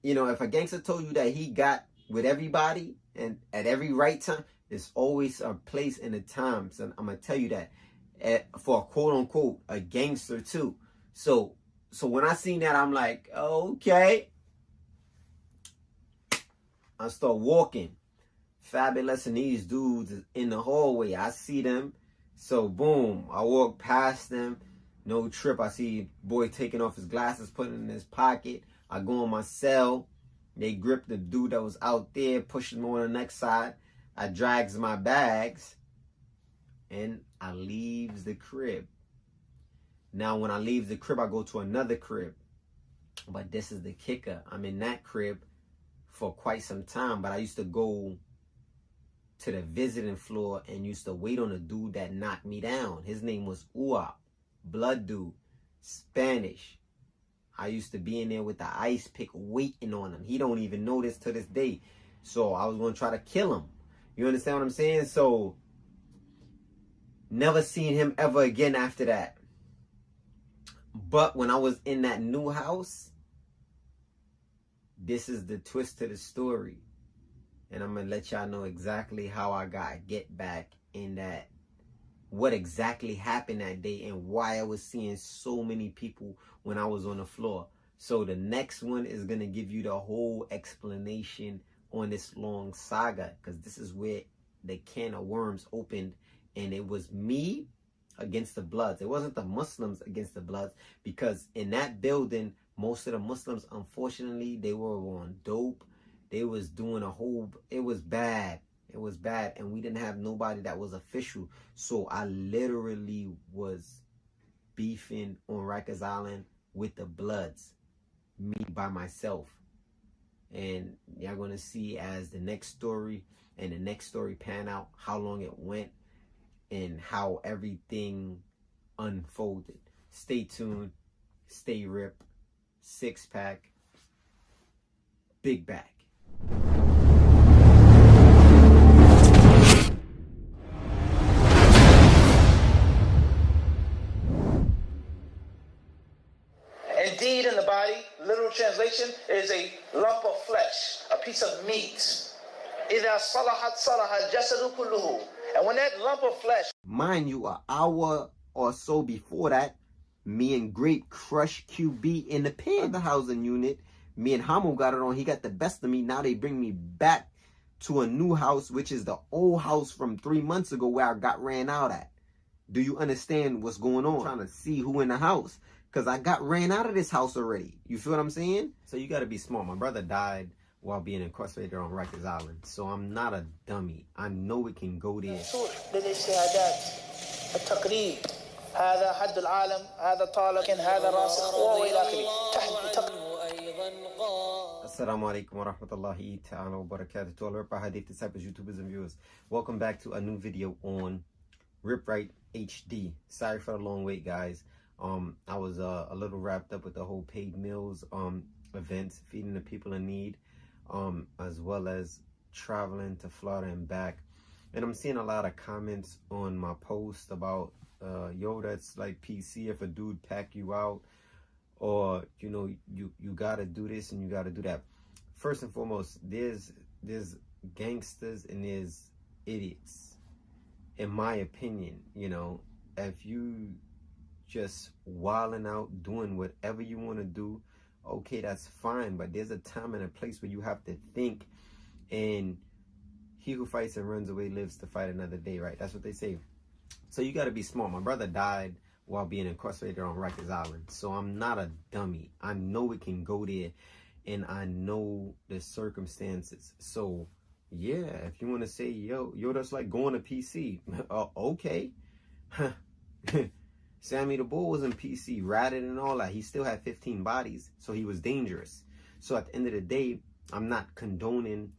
if a gangster told you that he got with everybody and at every right time, there's always a place and a time. So I'm going to tell you that for a quote unquote, a gangster too. So when I seen that, I'm like, okay. I start walking. Fabulous and these dudes is in the hallway. I see them. So boom, I walk past them. No trip. I see boy taking off his glasses, putting it in his pocket. I go in my cell. They grip the dude that was out there, push him on the next side. I drags my bags and I leaves the crib. Now, when I leave the crib, I go to another crib. But this is the kicker. I'm in that crib for quite some time. But I used to go to the visiting floor and used to wait on a dude that knocked me down. His name was Uap. Blood dude. Spanish. I used to be in there with the ice pick waiting on him. He don't even know this to this day. So I was going to try to kill him. You understand what I'm saying? So never seen him ever again after that. But when I was in that new house, this is the twist to the story. And I'm going to let y'all know exactly how I got get back in that, what exactly happened that day and why I was seeing so many people when I was on the floor. So the next one is going to give you the whole explanation on this long saga, because this is where the can of worms opened, and it was me against the Bloods. It wasn't the Muslims against the Bloods, because in that building, most of the Muslims, unfortunately, they were on dope. They was doing a whole, it was bad. It was bad, and we didn't have nobody that was official. So I literally was beefing on Rikers Island with the Bloods, me by myself. And y'all gonna see as the next story and the next story pan out how long it went and how everything unfolded. Stay tuned, stay ripped, 6-pack, big back. Indeed, in the body, literal translation, is a lump of flesh, a piece of meat. إِذَا صَلَحَتْ صَلَحَ الْجَسَدُ كُلُّهُ. And when that lump of flesh... Mind you, an hour or so before that, me and Grape crushed QB in the pen, the housing unit. Me and Hamo got it on. He got the best of me. Now they bring me back to a new house, which is the old house from 3 months ago where I got ran out at. Do you understand what's going on? I'm trying to see who in the house, because I got ran out of this house already. You feel what I'm saying? So you got to be smart. My brother died while being incarcerated on Rikers Island. So I'm not a dummy. I know it can go there. هذا حد العالم، هذا طالق، هذا راسخ، وإلى آخره. Assalamu alaikum wa rahmatullahi ta'ala wa barakatuh to all Rip Right Hadith disciples, YouTubers, and viewers. Welcome back to a new video on Rip Right HD. Sorry for the long wait, guys. I was a little wrapped up with the whole paid meals events, feeding the people in need, as well as traveling to Florida and back. And I'm seeing a lot of comments on my post about yo, that's like PC if a dude pack you out, or you know, you gotta do this and you gotta do that. First and foremost, there's gangsters and there's idiots, in my opinion. You know, if you just wilding out doing whatever you want to do, okay, that's fine, but there's a time and a place where you have to think, and he who fights and runs away lives to fight another day, right? That's what they say. So you got to be smart. My brother died while being incarcerated on Rikers Island. So I'm not a dummy. I know it can go there, and I know the circumstances. So yeah, if you want to say, yo, that's like going to PC. Okay. Sammy the Bull was in PC, ratted and all that. He still had 15 bodies, so he was dangerous. So at the end of the day, I'm not condoning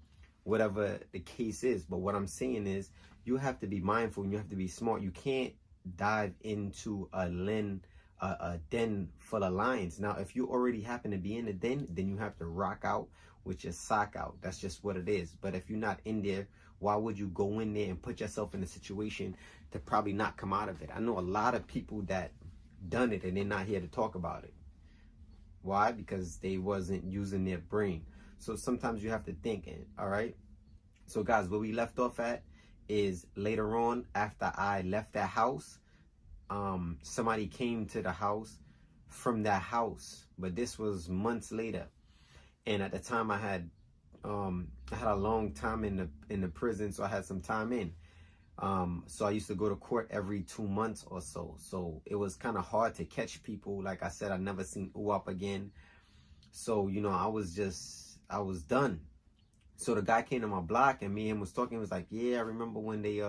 whatever the case is. But what I'm saying is, you have to be mindful and you have to be smart. You can't dive into a den full of lions. Now, if you already happen to be in the den, then you have to rock out with your sock out. That's just what it is. But if you're not in there, why would you go in there and put yourself in a situation to probably not come out of it? I know a lot of people that done it and they're not here to talk about it. Why? Because they wasn't using their brain. So sometimes you have to think, all right? So guys, where we left off at is later on, after I left that house, somebody came to the house from that house, but this was months later. And at the time I had a long time in the prison, so I had some time in. So I used to go to court every 2 months or so. So it was kind of hard to catch people. Like I said, I never seen UAP again. So, you know, I was done. So the guy came to my block and me and him was talking. He was like, yeah, I remember when they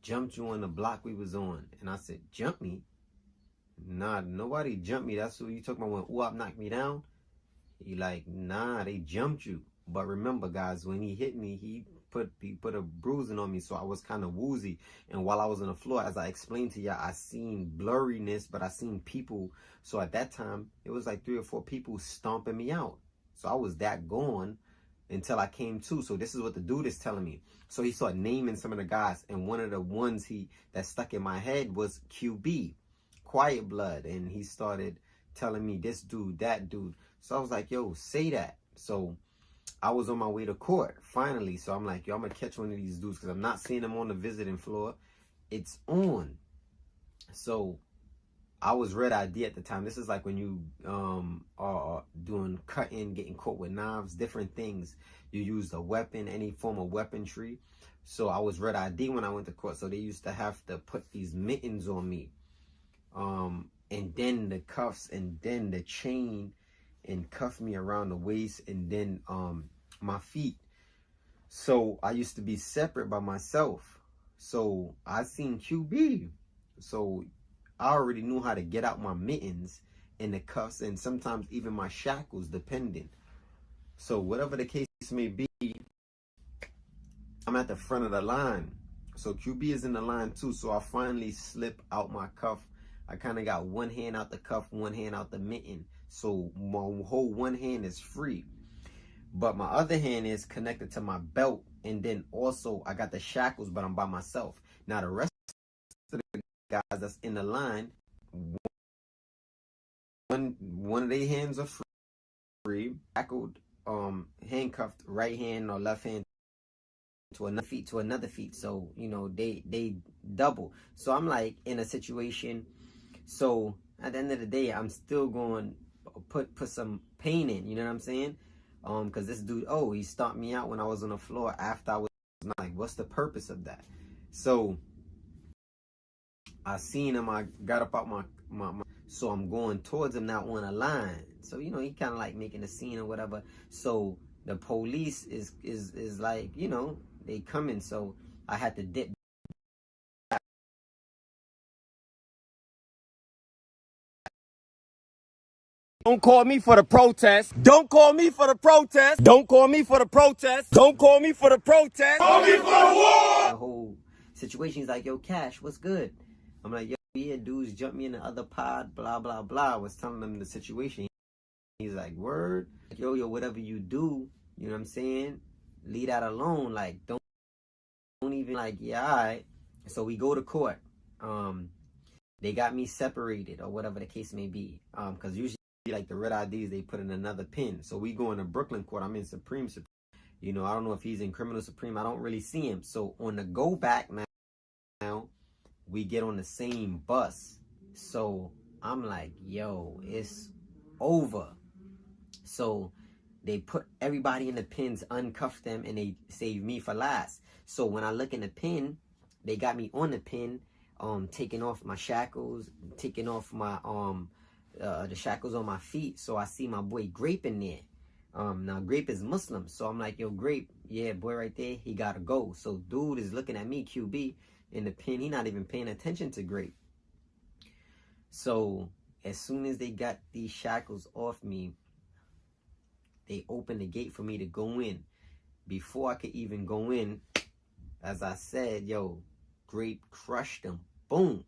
jumped you on the block we was on. And I said, jump me? Nah, nobody jumped me. That's what you talking about when UAP knocked me down? He like, nah, they jumped you. But remember, guys, when he hit me, he put a bruising on me, so I was kind of woozy. And while I was on the floor, as I explained to y'all, I seen blurriness, but I seen people. So at that time, it was like 3 or 4 people stomping me out. So I was that gone until I came to. So this is what the dude is telling me. So he started naming some of the guys, and one of the ones that stuck in my head was QB, Quiet Blood, and he started telling me this dude, that dude. So I was like, yo, say that. So I was on my way to court, finally. So I'm like, yo, I'm going to catch one of these dudes because I'm not seeing them on the visiting floor. It's on. So I was red ID at the time. This is like when you are doing cutting, getting caught with knives, different things. You use a weapon, any form of weaponry. So I was red ID when I went to court. So they used to have to put these mittens on me. And then the cuffs, and then the chain, and cuff me around the waist, and then my feet. So I used to be separate by myself. So I seen QB. So I already knew how to get out my mittens and the cuffs, and sometimes even my shackles, depending. So whatever the case may be, I'm at the front of the line. So QB is in the line too. So I finally slip out my cuff. I kind of got one hand out the cuff, one hand out the mitten. So my whole one hand is free. But my other hand is connected to my belt. And then also I got the shackles, but I'm by myself. Now the rest of the guys that's in the line, one of their hands are free, shackled, handcuffed, right hand or left hand to another feet. So, you know, they double. So I'm like in a situation. So at the end of the day, I'm still going to put some pain in, you know what I'm saying? Because this dude, he stomped me out when I was on the floor after I was like, what's the purpose of that? So I seen him, I got up out my so I'm going towards him, not on a line. So, you know, he kind of like making a scene or whatever. So the police is like, you know, they coming. So I had to dip. Don't call me for the protest. Don't call me for the protest. Don't call me for the protest. Don't call me for the protest. Call me for the war. The whole situation, he's like, yo, Cash, what's good? I'm like, yo, yeah, dudes jumped me in the other pod, blah, blah, blah. I was telling them the situation. He's like, word? Yo, whatever you do, you know what I'm saying? Leave that alone. Like, don't even, like, yeah, all right. So we go to court. They got me separated or whatever the case may be. Because usually, like the red IDs, they put in another pin. So we go into Brooklyn court. I'm in Supreme. You know, I don't know if he's in Criminal Supreme. I don't really see him. So on the go back now, we get on the same bus. So I'm like, yo, it's over. So they put everybody in the pins, uncuff them, and they save me for last. So when I look in the pin, they got me on the pin, taking off my shackles, taking off my the shackles on my feet. So I see my boy Grape in there. Now Grape is Muslim, so I'm like, yo, Grape, yeah, boy right there, he gotta go. So dude is looking at me, QB, in the pin. He not even paying attention to Grape. So as soon as they got these shackles off me, they opened the gate for me to go in. Before I could even go in, as I said, yo, Grape crushed him. Boom.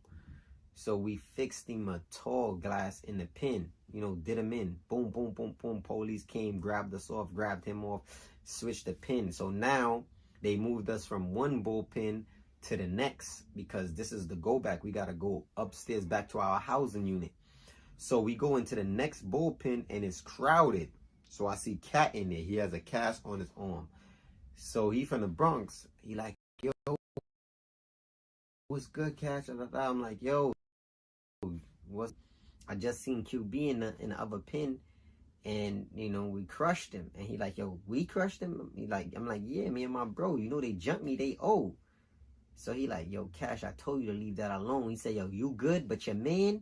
So we fixed him a tall glass in the pin. You know, did him in. Boom, boom, boom, boom. Police came, grabbed us off, grabbed him off, switched the pin. So now they moved us from one bullpen to the next, because this is the go back. We got to go upstairs back to our housing unit. So we go into the next bullpen and it's crowded. So I see Cat in there. He has a cast on his arm. So he from the Bronx. He like, yo, what's good, Cash? I'm like, yo, I just seen QB in the other pin, and you know, we crushed him. And he like, yo, we crushed him? He like, I'm like, yeah, me and my bro, you know, they jumped me, they owe. So he like, yo, Cash, I told you to leave that alone. He said, yo, you good, but your man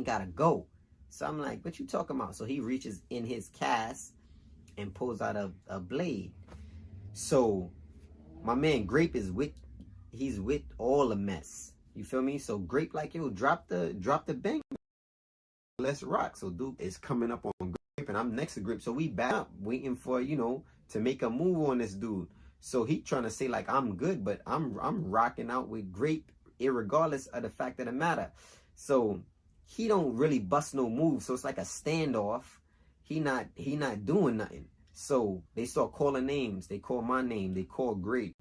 gotta go. So I'm like, what you talking about? So he reaches in his cast and pulls out a blade. So my man Grape is he's with all the mess. You feel me? So Grape like, yo, drop the bang. Let's rock. So dude is coming up on Grape and I'm next to Grape. So we back up waiting for, you know, to make a move on this dude. So he trying to say like I'm good, but I'm rocking out with Grape irregardless of the fact of the matter. So he don't really bust no moves. So it's like a standoff. He not doing nothing. So they start calling names. They call my name. They call Grape.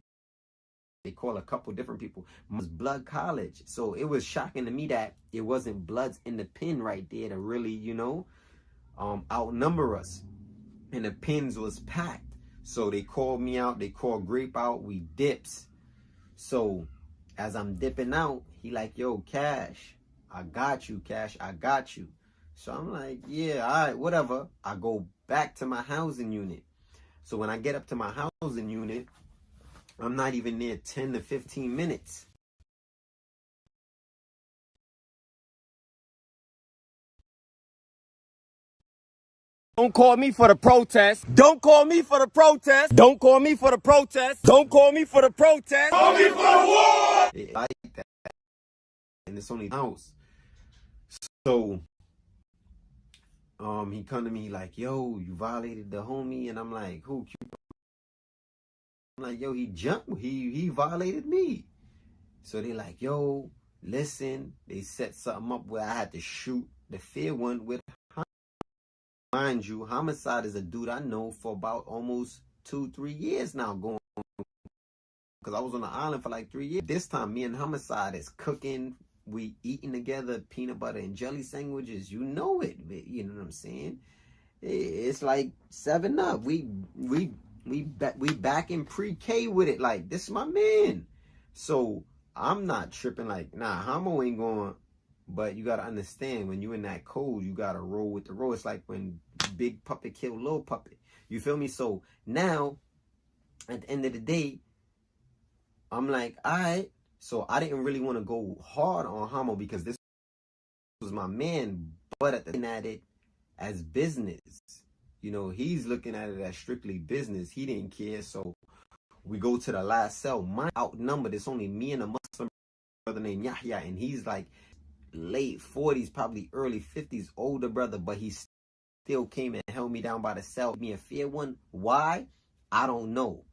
They call a couple different people. It was Blood College. So it was shocking to me that it wasn't Bloods in the pen right there to really, you know, outnumber us. And the pins was packed. So they called me out. They called Grape out. We dips. So as I'm dipping out, he like, yo, Cash, I got you, Cash. I got you. So I'm like, yeah, all right, whatever. I go back to my housing unit. So when I get up to my housing unit, I'm not even there 10 to 15 minutes. Don't call me for the protest. Don't call me for the protest. Don't call me for the protest. Don't call me for the protest. Call me for the war. I like that. And it's only house. So he come to me like, yo, you violated the homie. And I'm like, who? I'm like, yo, he jumped. He violated me. So they like, yo, listen. They set something up where I had to shoot the fair one with. Mind you, Homicide is a dude I know for about almost 2-3 years now, going, because I was on the island for like 3 years. This time me and Homicide is cooking, we eating together peanut butter and jelly sandwiches. You know it, you know what I'm saying? It's like 7-Up. We back in pre-K with it. Like, this is my man. So I'm not tripping like, nah, Homo ain't going. But you got to understand, when you in that code, you got to roll with the roll. It's like when Big Puppet killed Little Puppet. You feel me? So now, at the end of the day, I'm like, all right. So I didn't really want to go hard on Homo because this was my man. But looking at it as business, you know, he's looking at it as strictly business. He didn't care. So we go to the last cell. Mine outnumbered. It's only me and a Muslim brother named Yahya. And he's like late 40s, probably early 50s, older brother, but he still came and held me down by the cell. Me a fair one. Why? I don't know.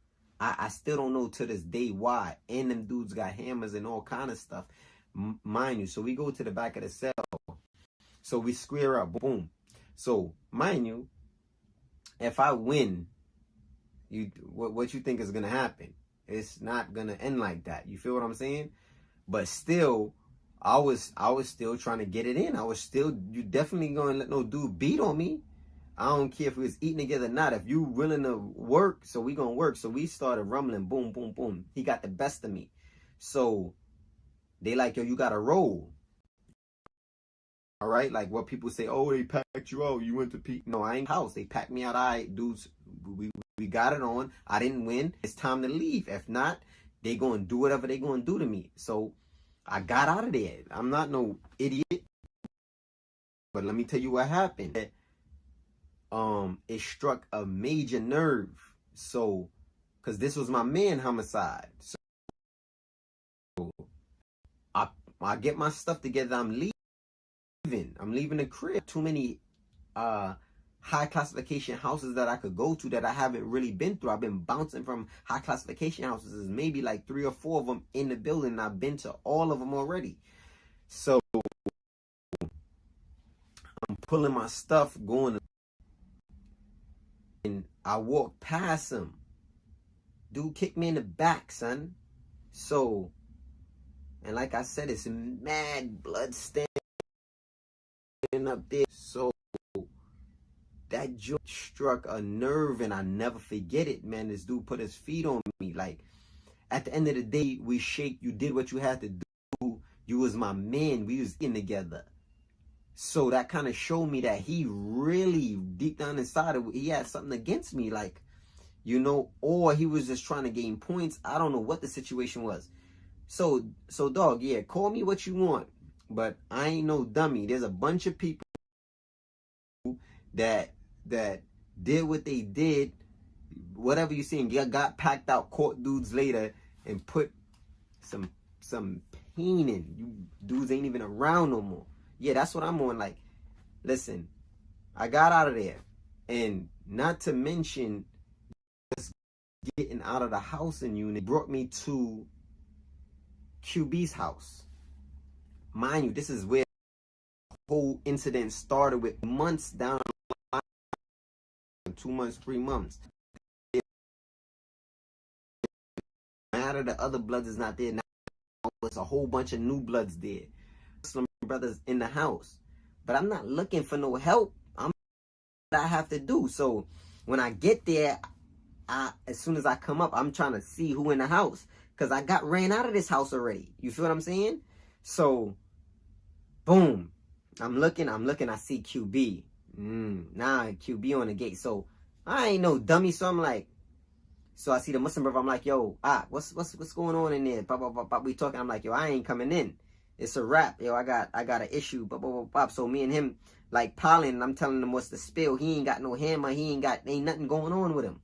I still don't know to this day why. And them dudes got hammers and all kind of stuff, mind you. So we go to the back of the cell. So we square up, boom. So mind you, if I win, what you think is gonna happen? It's not gonna end like that. You feel what I'm saying? But still, I was still trying to get it in. You definitely gonna let no dude beat on me. I don't care if we was eating together or not. If you willing to work, so we gonna work. So we started rumbling, boom, boom, boom. He got the best of me. So they like, yo, you gotta roll. All right, like what people say, oh, they packed you out. You went to peak. No, I ain't house. They packed me out. All right, dudes, we got it on. I didn't win. It's time to leave. If not, they gonna do whatever they gonna do to me. So I got out of there. I'm not no idiot. But let me tell you what happened. It struck a major nerve. So, because this was my man, Homicide. So I get my stuff together. I'm leaving. I'm leaving the crib. Too many high classification houses that I could go to that I haven't really been through. I've been bouncing from high classification houses. There's maybe like 3 or 4 of them in the building, and I've been to all of them already. So I'm pulling my stuff, going, and I walk past him. Dude kicked me in the back, son. So, and like I said, it's mad blood standing up there. So that joke struck a nerve, and I never forget it, man. This dude put his feet on me. Like, at the end of the day, we shake. You did what you had to do. You was my man. We was in together. So that kind of showed me that he really, deep down inside, he had something against me. Like, you know, or he was just trying to gain points. I don't know what the situation was. So dog, yeah, call me what you want, but I ain't no dummy. There's a bunch of people that did what they did, whatever you see, and got packed out, caught dudes later, and put some pain in. You dudes ain't even around no more. Yeah, that's what I'm on. Like, listen, I got out of there, and not to mention just getting out of the housing unit brought me to QB's house. Mind you, this is where the whole incident started, with months down the line, 2 months, 3 months. Mad of the other bloods is not there. Now it's a whole bunch of new bloods there. Muslim brothers in the house. But I'm not looking for no help. I'm what I have to do. So when I get there, as soon as I come up, I'm trying to see who in the house. Because I got ran out of this house already. You feel what I'm saying? So, boom. I'm looking, I see QB. Nah, QB on the gate. So, I ain't no dummy. So, I'm like, so I see the Muslim brother. I'm like, yo, what's going on in there? Pop, pop, pop, pop. We talking. I'm like, yo, I ain't coming in. It's a wrap. Yo, I got an issue. Pop, pop, pop, pop. So, me and him, like, piling, and I'm telling him what's the spill. He ain't got no hammer. Ain't nothing going on with him.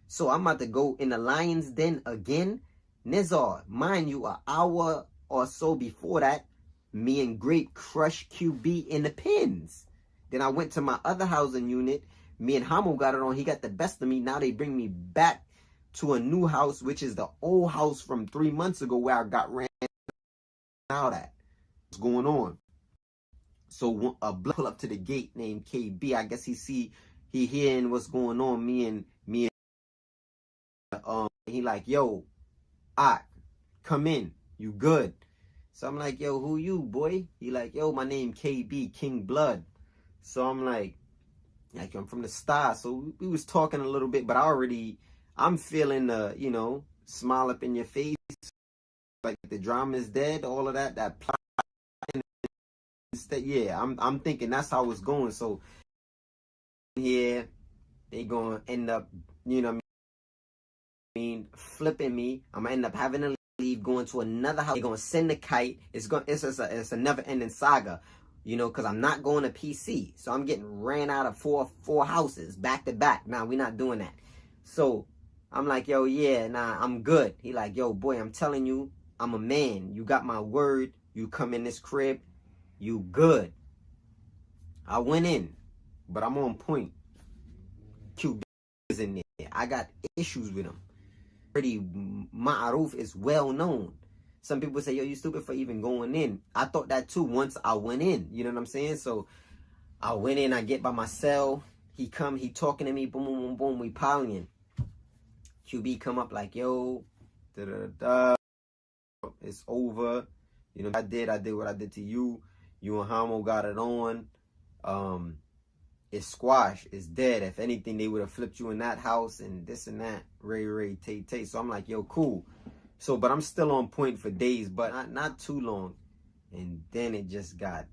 So, I'm about to go in the lion's den again. Nizar, mind you, an hour or so before that, me and Grape crushed QB in the pins. Then I went to my other housing unit. Me and Hamo got it on. He got the best of me. Now they bring me back to a new house, which is the old house from 3 months ago where I got ran out at. What's going on? So a blood pull up to the gate named KB. I guess he hearing what's going on. Me and he like, yo, come in. You good? So I'm like, yo, who you, boy? He like, yo, my name KB, King Blood. So I'm like, I'm from the Star. So we was talking a little bit, but I'm feeling the, smile up in your face. Like the drama is dead, all of that plot. Yeah, I'm thinking that's how it's going. So here, they gonna end up, flipping me. I'm gonna end up having to leave, going to another house. They're gonna send the kite. It's a never-ending saga, because I'm not going to PC. So I'm getting ran out of four houses back to back. Nah, we're not doing that. So I'm like, yo, yeah, nah, I'm good. He like, yo, boy, I'm telling you, I'm a man. You got my word. You come in this crib, you good. I went in, but I'm on point. QB is in there. I got issues with him. Pretty Ma'aruf is well known. Some people say, yo, you stupid for even going in. I thought that too once I went in. You know what I'm saying? So I went in, I get by my cell. He talking to me, boom, boom, boom, boom, we piling. QB come up like, yo, it's over. I did what I did to you. You and Hamo got it on. It's squash. It's dead. If anything, they would have flipped you in that house and this and that. Ray, Tay. So I'm like, yo, cool. So, but I'm still on point for days, but not too long. And then it just got.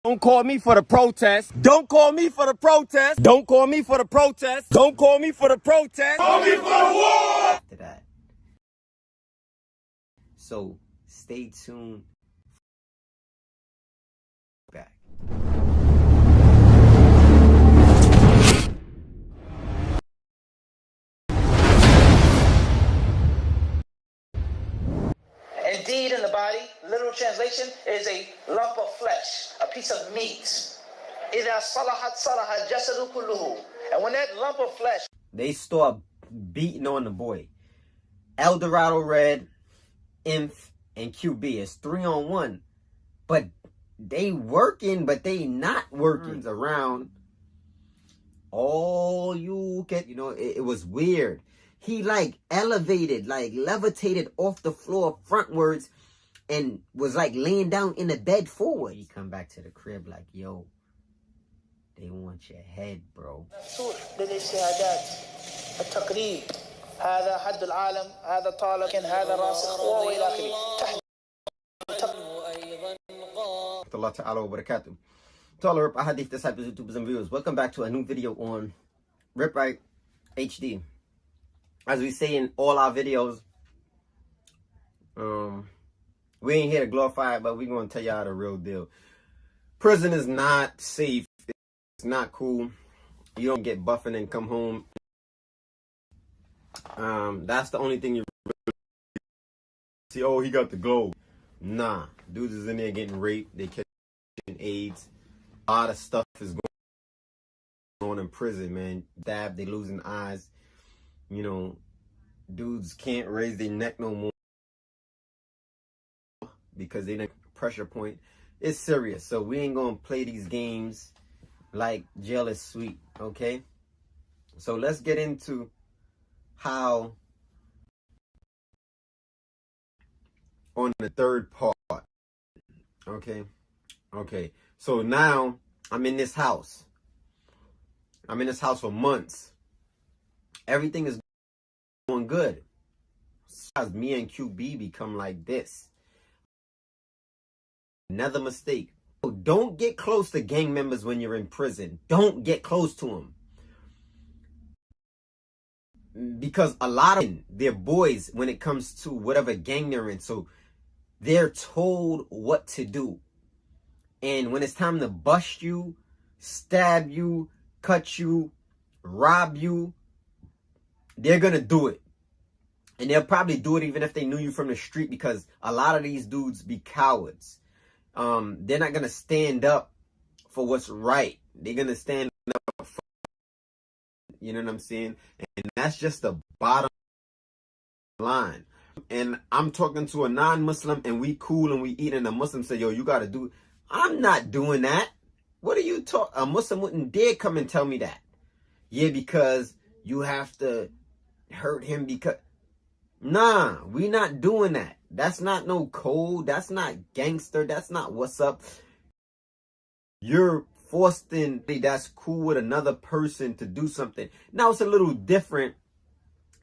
Don't call me for the protest. Don't call me for the protest. Don't call me for the protest. Don't call me for the protest. Call me for the war. After that. So stay tuned. Back. Indeed, in the body, literal translation is a lump of flesh, a piece of meat. إِذَا صَلَحَتْ صَلَحَ الْجَسَدُ كُلُّهُ. And when that lump of flesh, they start beating on the boy. Eldorado Red, Inf, and QB. It's 3-on-1. But they working, but they not working around. All you get, it was weird. He elevated, levitated off the floor frontwards and was laying down in the bed forward. He come back to the crib like, yo, they want your head, bro. هذا حد العالم هذا طالب هذا راسخ وإلى آخره. Allah Ta'ala wa barakatuh. To all the Rip Ahadith disciples, YouTubers, and viewers, welcome back to a new video on Rip Right HD. As we say in all our videos, we ain't here to glorify it, but we're going to tell y'all the real deal. Prison is not safe. It's not cool. You don't get buffing and come home. That's the only thing you really see. Oh, he got the globe. Nah, dudes is in there getting raped. They catching AIDS. A lot of stuff is going on in prison, man. They losing eyes. Dudes can't raise their neck no more because they didn't pressure point. It's serious. So we ain't gonna play these games. like jail is sweet, okay? So let's get into how on the third part, okay? Okay, so now I'm in this house. I'm in this house for months. Everything is going good. As me and QB become like this. Another mistake. Don't get close to gang members when you're in prison. Don't get close to them. Because a lot of them, they're boys when it comes to whatever gang they're in. So they're told what to do. And when it's time to bust you, stab you, cut you, rob you, they're going to do it. And they'll probably do it even if they knew you from the street, because a lot of these dudes be cowards. They're not going to stand up for what's right. They're going to stand up for, you know what I'm saying? And that's just the bottom line. And I'm talking to a non-Muslim and we cool and we eat, and a Muslim say, yo, you got to do. I'm not doing that. What are you talking? A Muslim wouldn't dare come and tell me that. Yeah, because you have to hurt him because. Nah, we not doing that. That's not no code. That's not gangster. That's not what's up. You're forced in. That's cool with another person to do something. Now it's a little different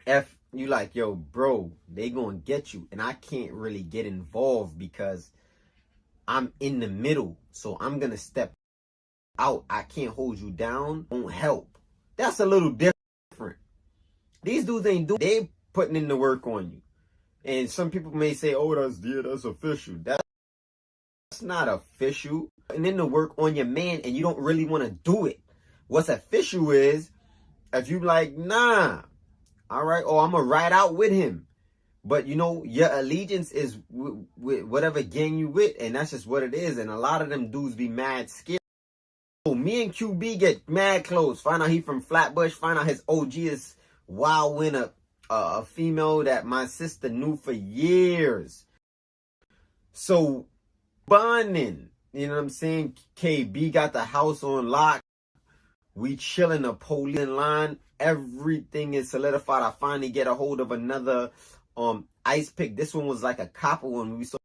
if you like, yo, bro, they gonna get you. And I can't really get involved because I'm in the middle. So I'm gonna step out. I can't hold you down. Won't help. That's a little different. These dudes ain't doing. They putting in the work on you. And some people may say, oh, that's official. That's not official. And then the work on your man and you don't really want to do it. What's official is if you like, nah, all right, or I'm going to ride out with him. But, you know, your allegiance is with whatever gang you with, and that's just what it is. And a lot of them dudes be mad scared. So me and QB get mad close. Find out he from Flatbush. Find out his OG is Wild Winner. A female that my sister knew for years. So bonding, you know what I'm saying? KB got the house on lock. We chilling, the police in line. Everything is solidified. I finally get a hold of another ice pick. This one was like a copper one. We saw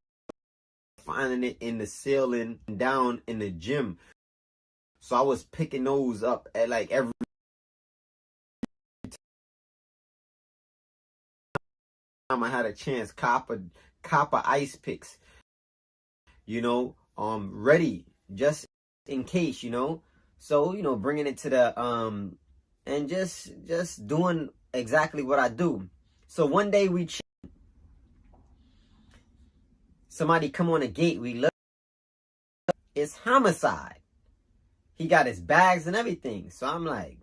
finding it in the ceiling down in the gym. So I was picking those up at like every time I had a chance. Copper ice picks, you know, ready just in case, you know. So, you know, bringing it to the and just doing exactly what I do. So one day somebody come on the gate, we look, it's homicide. He got his bags and everything. So I'm like,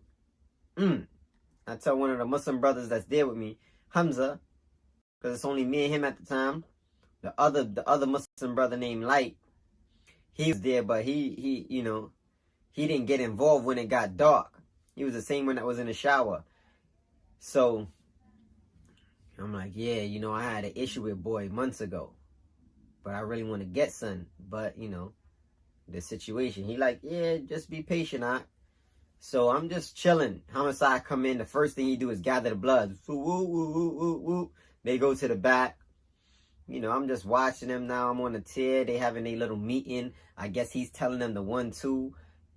I tell one of the Muslim brothers that's there with me, Hamza, because it's only me and him at the time. The other Muslim brother named Light, he was there, but he you know, he didn't get involved when it got dark. He was the same one that was in the shower. So I'm like, yeah, you know, I had an issue with boy months ago, but I really want to get son. But you know, the situation. He like, yeah, just be patient, huh? So I'm just chilling. Homicide come in. The first thing he do is gather the blood. Woo, woo, woo, woo, woo. They go to the back. You know, I'm just watching them now. I'm on the tier. They having a little meeting. I guess he's telling them the 1-2.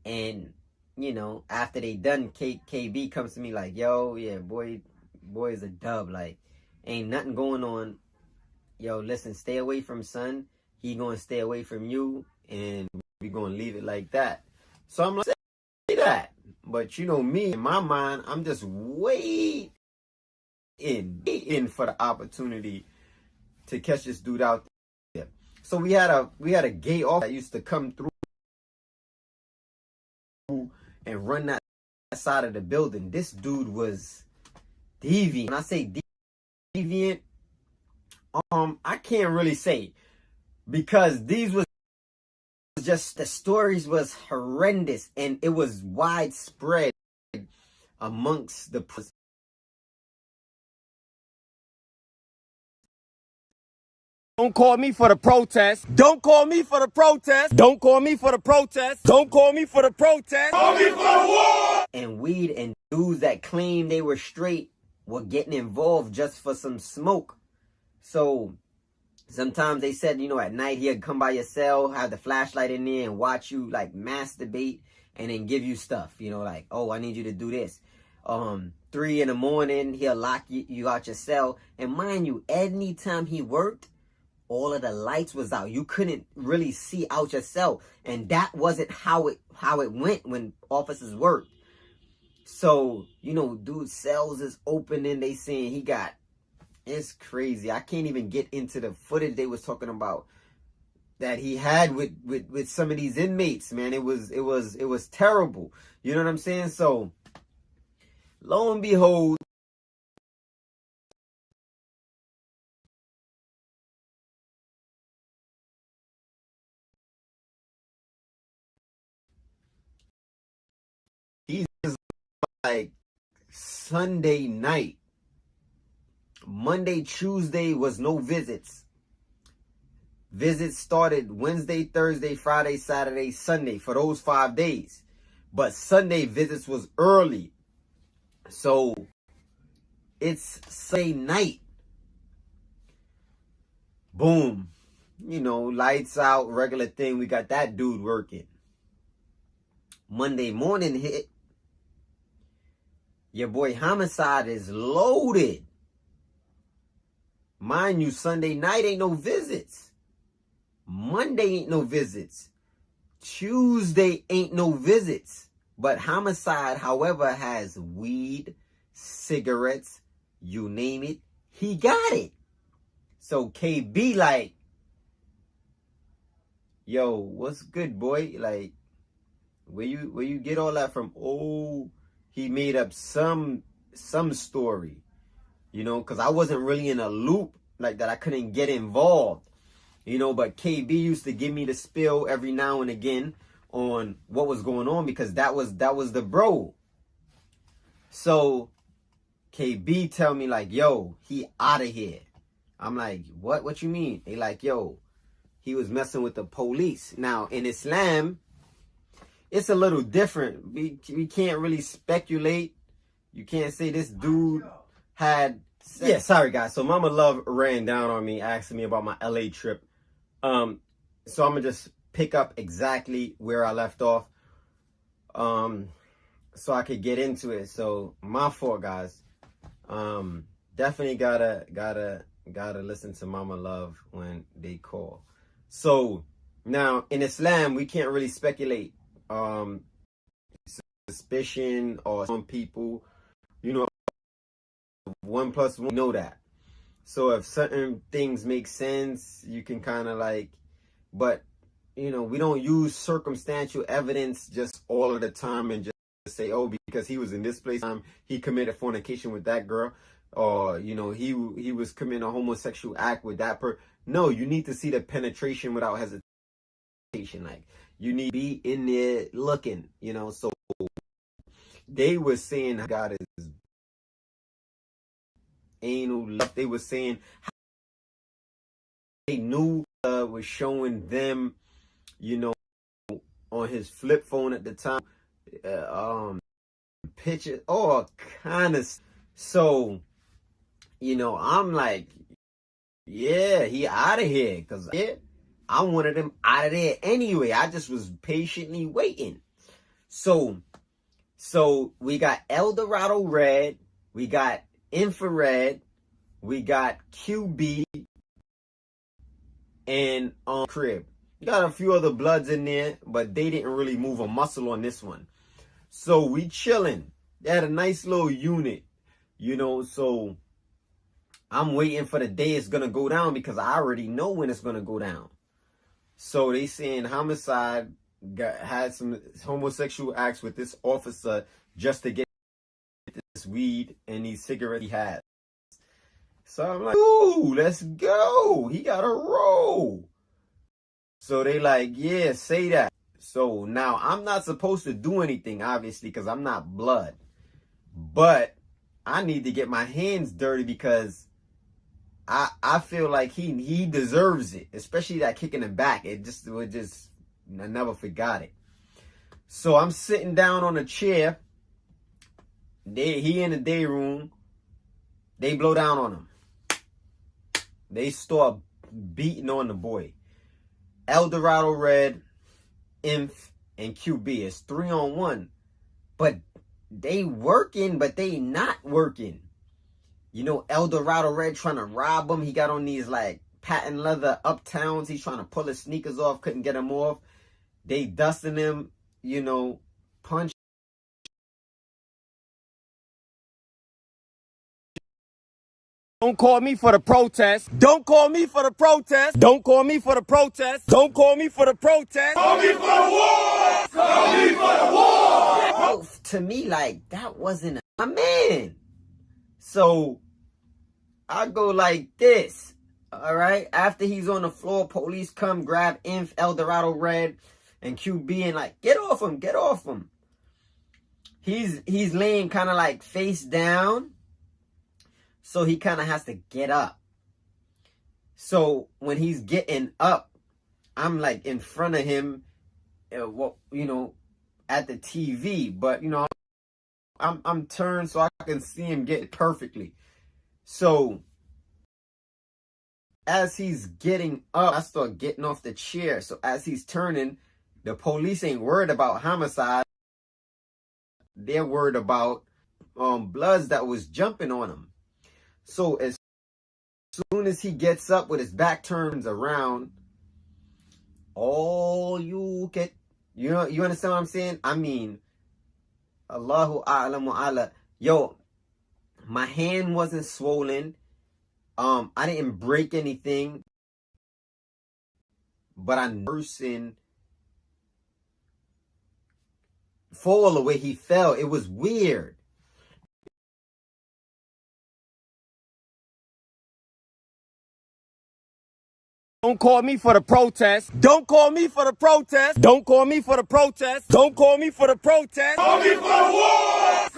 And, you know, after they done, KB comes to me like, yo, yeah, boy is a dub. Like, ain't nothing going on. Yo, listen, stay away from son. He gonna stay away from you. And we gonna leave it like that. So I'm like, say that. But you know me, in my mind, I'm just waiting for the opportunity to catch this dude out there. So we had a gay officer that used to come through and run that side of the building. This dude was deviant. When I say deviant, I can't really say, because these was just, the stories was horrendous and it was widespread amongst the Don't call me for the protest. Don't call me for the protest. Don't call me for the protest. Don't call me for the protest. Call me for the war. And weed and dudes that claimed they were straight were getting involved just for some smoke. So sometimes they said, you know, at night he'd come by your cell, have the flashlight in there and watch you like masturbate and then give you stuff, you know, like, oh, I need you to do this. 3 in the morning, he'll lock you out your cell. And mind you, anytime he worked, all of the lights was out. You couldn't really see out your cell. And that wasn't how it went when officers worked. So, you know, dude's cells is open and they saying he got, it's crazy. I can't even get into the footage they was talking about that he had with some of these inmates, man. It was terrible. You know what I'm saying? So lo and behold, he's like Sunday night. Monday, Tuesday was no visits. Visits started Wednesday, Thursday, Friday, Saturday, Sunday for those 5 days. But Sunday visits was early. So it's Sunday night. Boom. You know, lights out, regular thing. We got that dude working. Monday morning hit. Your boy Homicide is loaded. Mind you, Sunday night ain't no visits. Monday ain't no visits. Tuesday ain't no visits. But Homicide, however, has weed, cigarettes, you name it, he got it. So KB like, yo, what's good, boy? Like, where you get all that from? Oh, he made up some story. You know, because I wasn't really in a loop like that. I couldn't get involved. You know, but KB used to give me the spill every now and again on what was going on because that was the bro. So KB tell me like, yo, he out of here. I'm like, what you mean? They like, yo, he was messing with the police. Now in Islam, it's a little different. We can't really speculate. You can't say this dude had sex. Yeah, sorry guys. So Mama Love ran down on me asking me about my LA trip. So I'm gonna just pick up exactly where I left off. So I could get into it. So my fault, guys. Definitely gotta listen to Mama Love when they call. So now in Islam, we can't really speculate suspicion or some people, you know, 1 + 1, know that. So if certain things make sense, you can kind of like, but you know, we don't use circumstantial evidence just all of the time and just say, oh, because he was in this place, he committed fornication with that girl, or you know, he was committing a homosexual act with that person. No, you need to see the penetration without hesitation. Like, you need to be in there looking, you know. So they were saying God is anal. They were saying they knew was showing them, you know, on his flip phone at the time, pictures, all kind of. So, you know, I'm like, yeah, he out of here, because I wanted him out of there anyway. I just was patiently waiting. So we got El Dorado Red, we got Infrared, we got QB, and Crib. We got a few other bloods in there, but they didn't really move a muscle on this one. So we chilling. They had a nice little unit, you know. So I'm waiting for the day it's gonna go down because I already know when it's gonna go down. So they saying Homicide had some homosexual acts with this officer just to get this weed and these cigarettes he had. So I'm like, ooh, let's go. He got a roll. So they like, yeah, say that. So now I'm not supposed to do anything, obviously, because I'm not blood. But I need to get my hands dirty because I feel like he deserves it, especially that kick in the back. I never forgot it. So I'm sitting down on a chair. He in the day room. They blow down on him. They start beating on the boy. Eldorado Red, Inf, and QB. It's 3-on-1. But they working, but they not working. You know, Eldorado Red trying to rob him. He got on these like patent leather Uptowns. He's trying to pull his sneakers off. Couldn't get them off. They dusting him, you know, punch. Don't call me for the protest. Don't call me for the protest. Don't call me for the protest. Don't call me for the protest. Call me for the war. Call me for the war. Bro, to me, like, that wasn't a man. So I go like this. All right. After he's on the floor, police come grab Inf, Eldorado Red, and QB and like, get off him, get off him. He's laying kind of like face down. So he kind of has to get up. So when he's getting up, I'm like in front of him, you know, at the TV. But, you know, I'm turned so I can see him get perfectly. So as he's getting up, I start getting off the chair. So as he's turning, the police ain't worried about homicide. They're worried about bloods that was jumping on him. So as soon as he gets up with his back turns around, all you get, you know, you understand what I'm saying? I mean, Allahu a'lamu ala. Yo, my hand wasn't swollen. I didn't break anything. But I person fall the way he fell. It was weird. Don't call me for the protest. Don't call me for the protest. Don't call me for the protest. Don't call me for the protest. Call me for the war.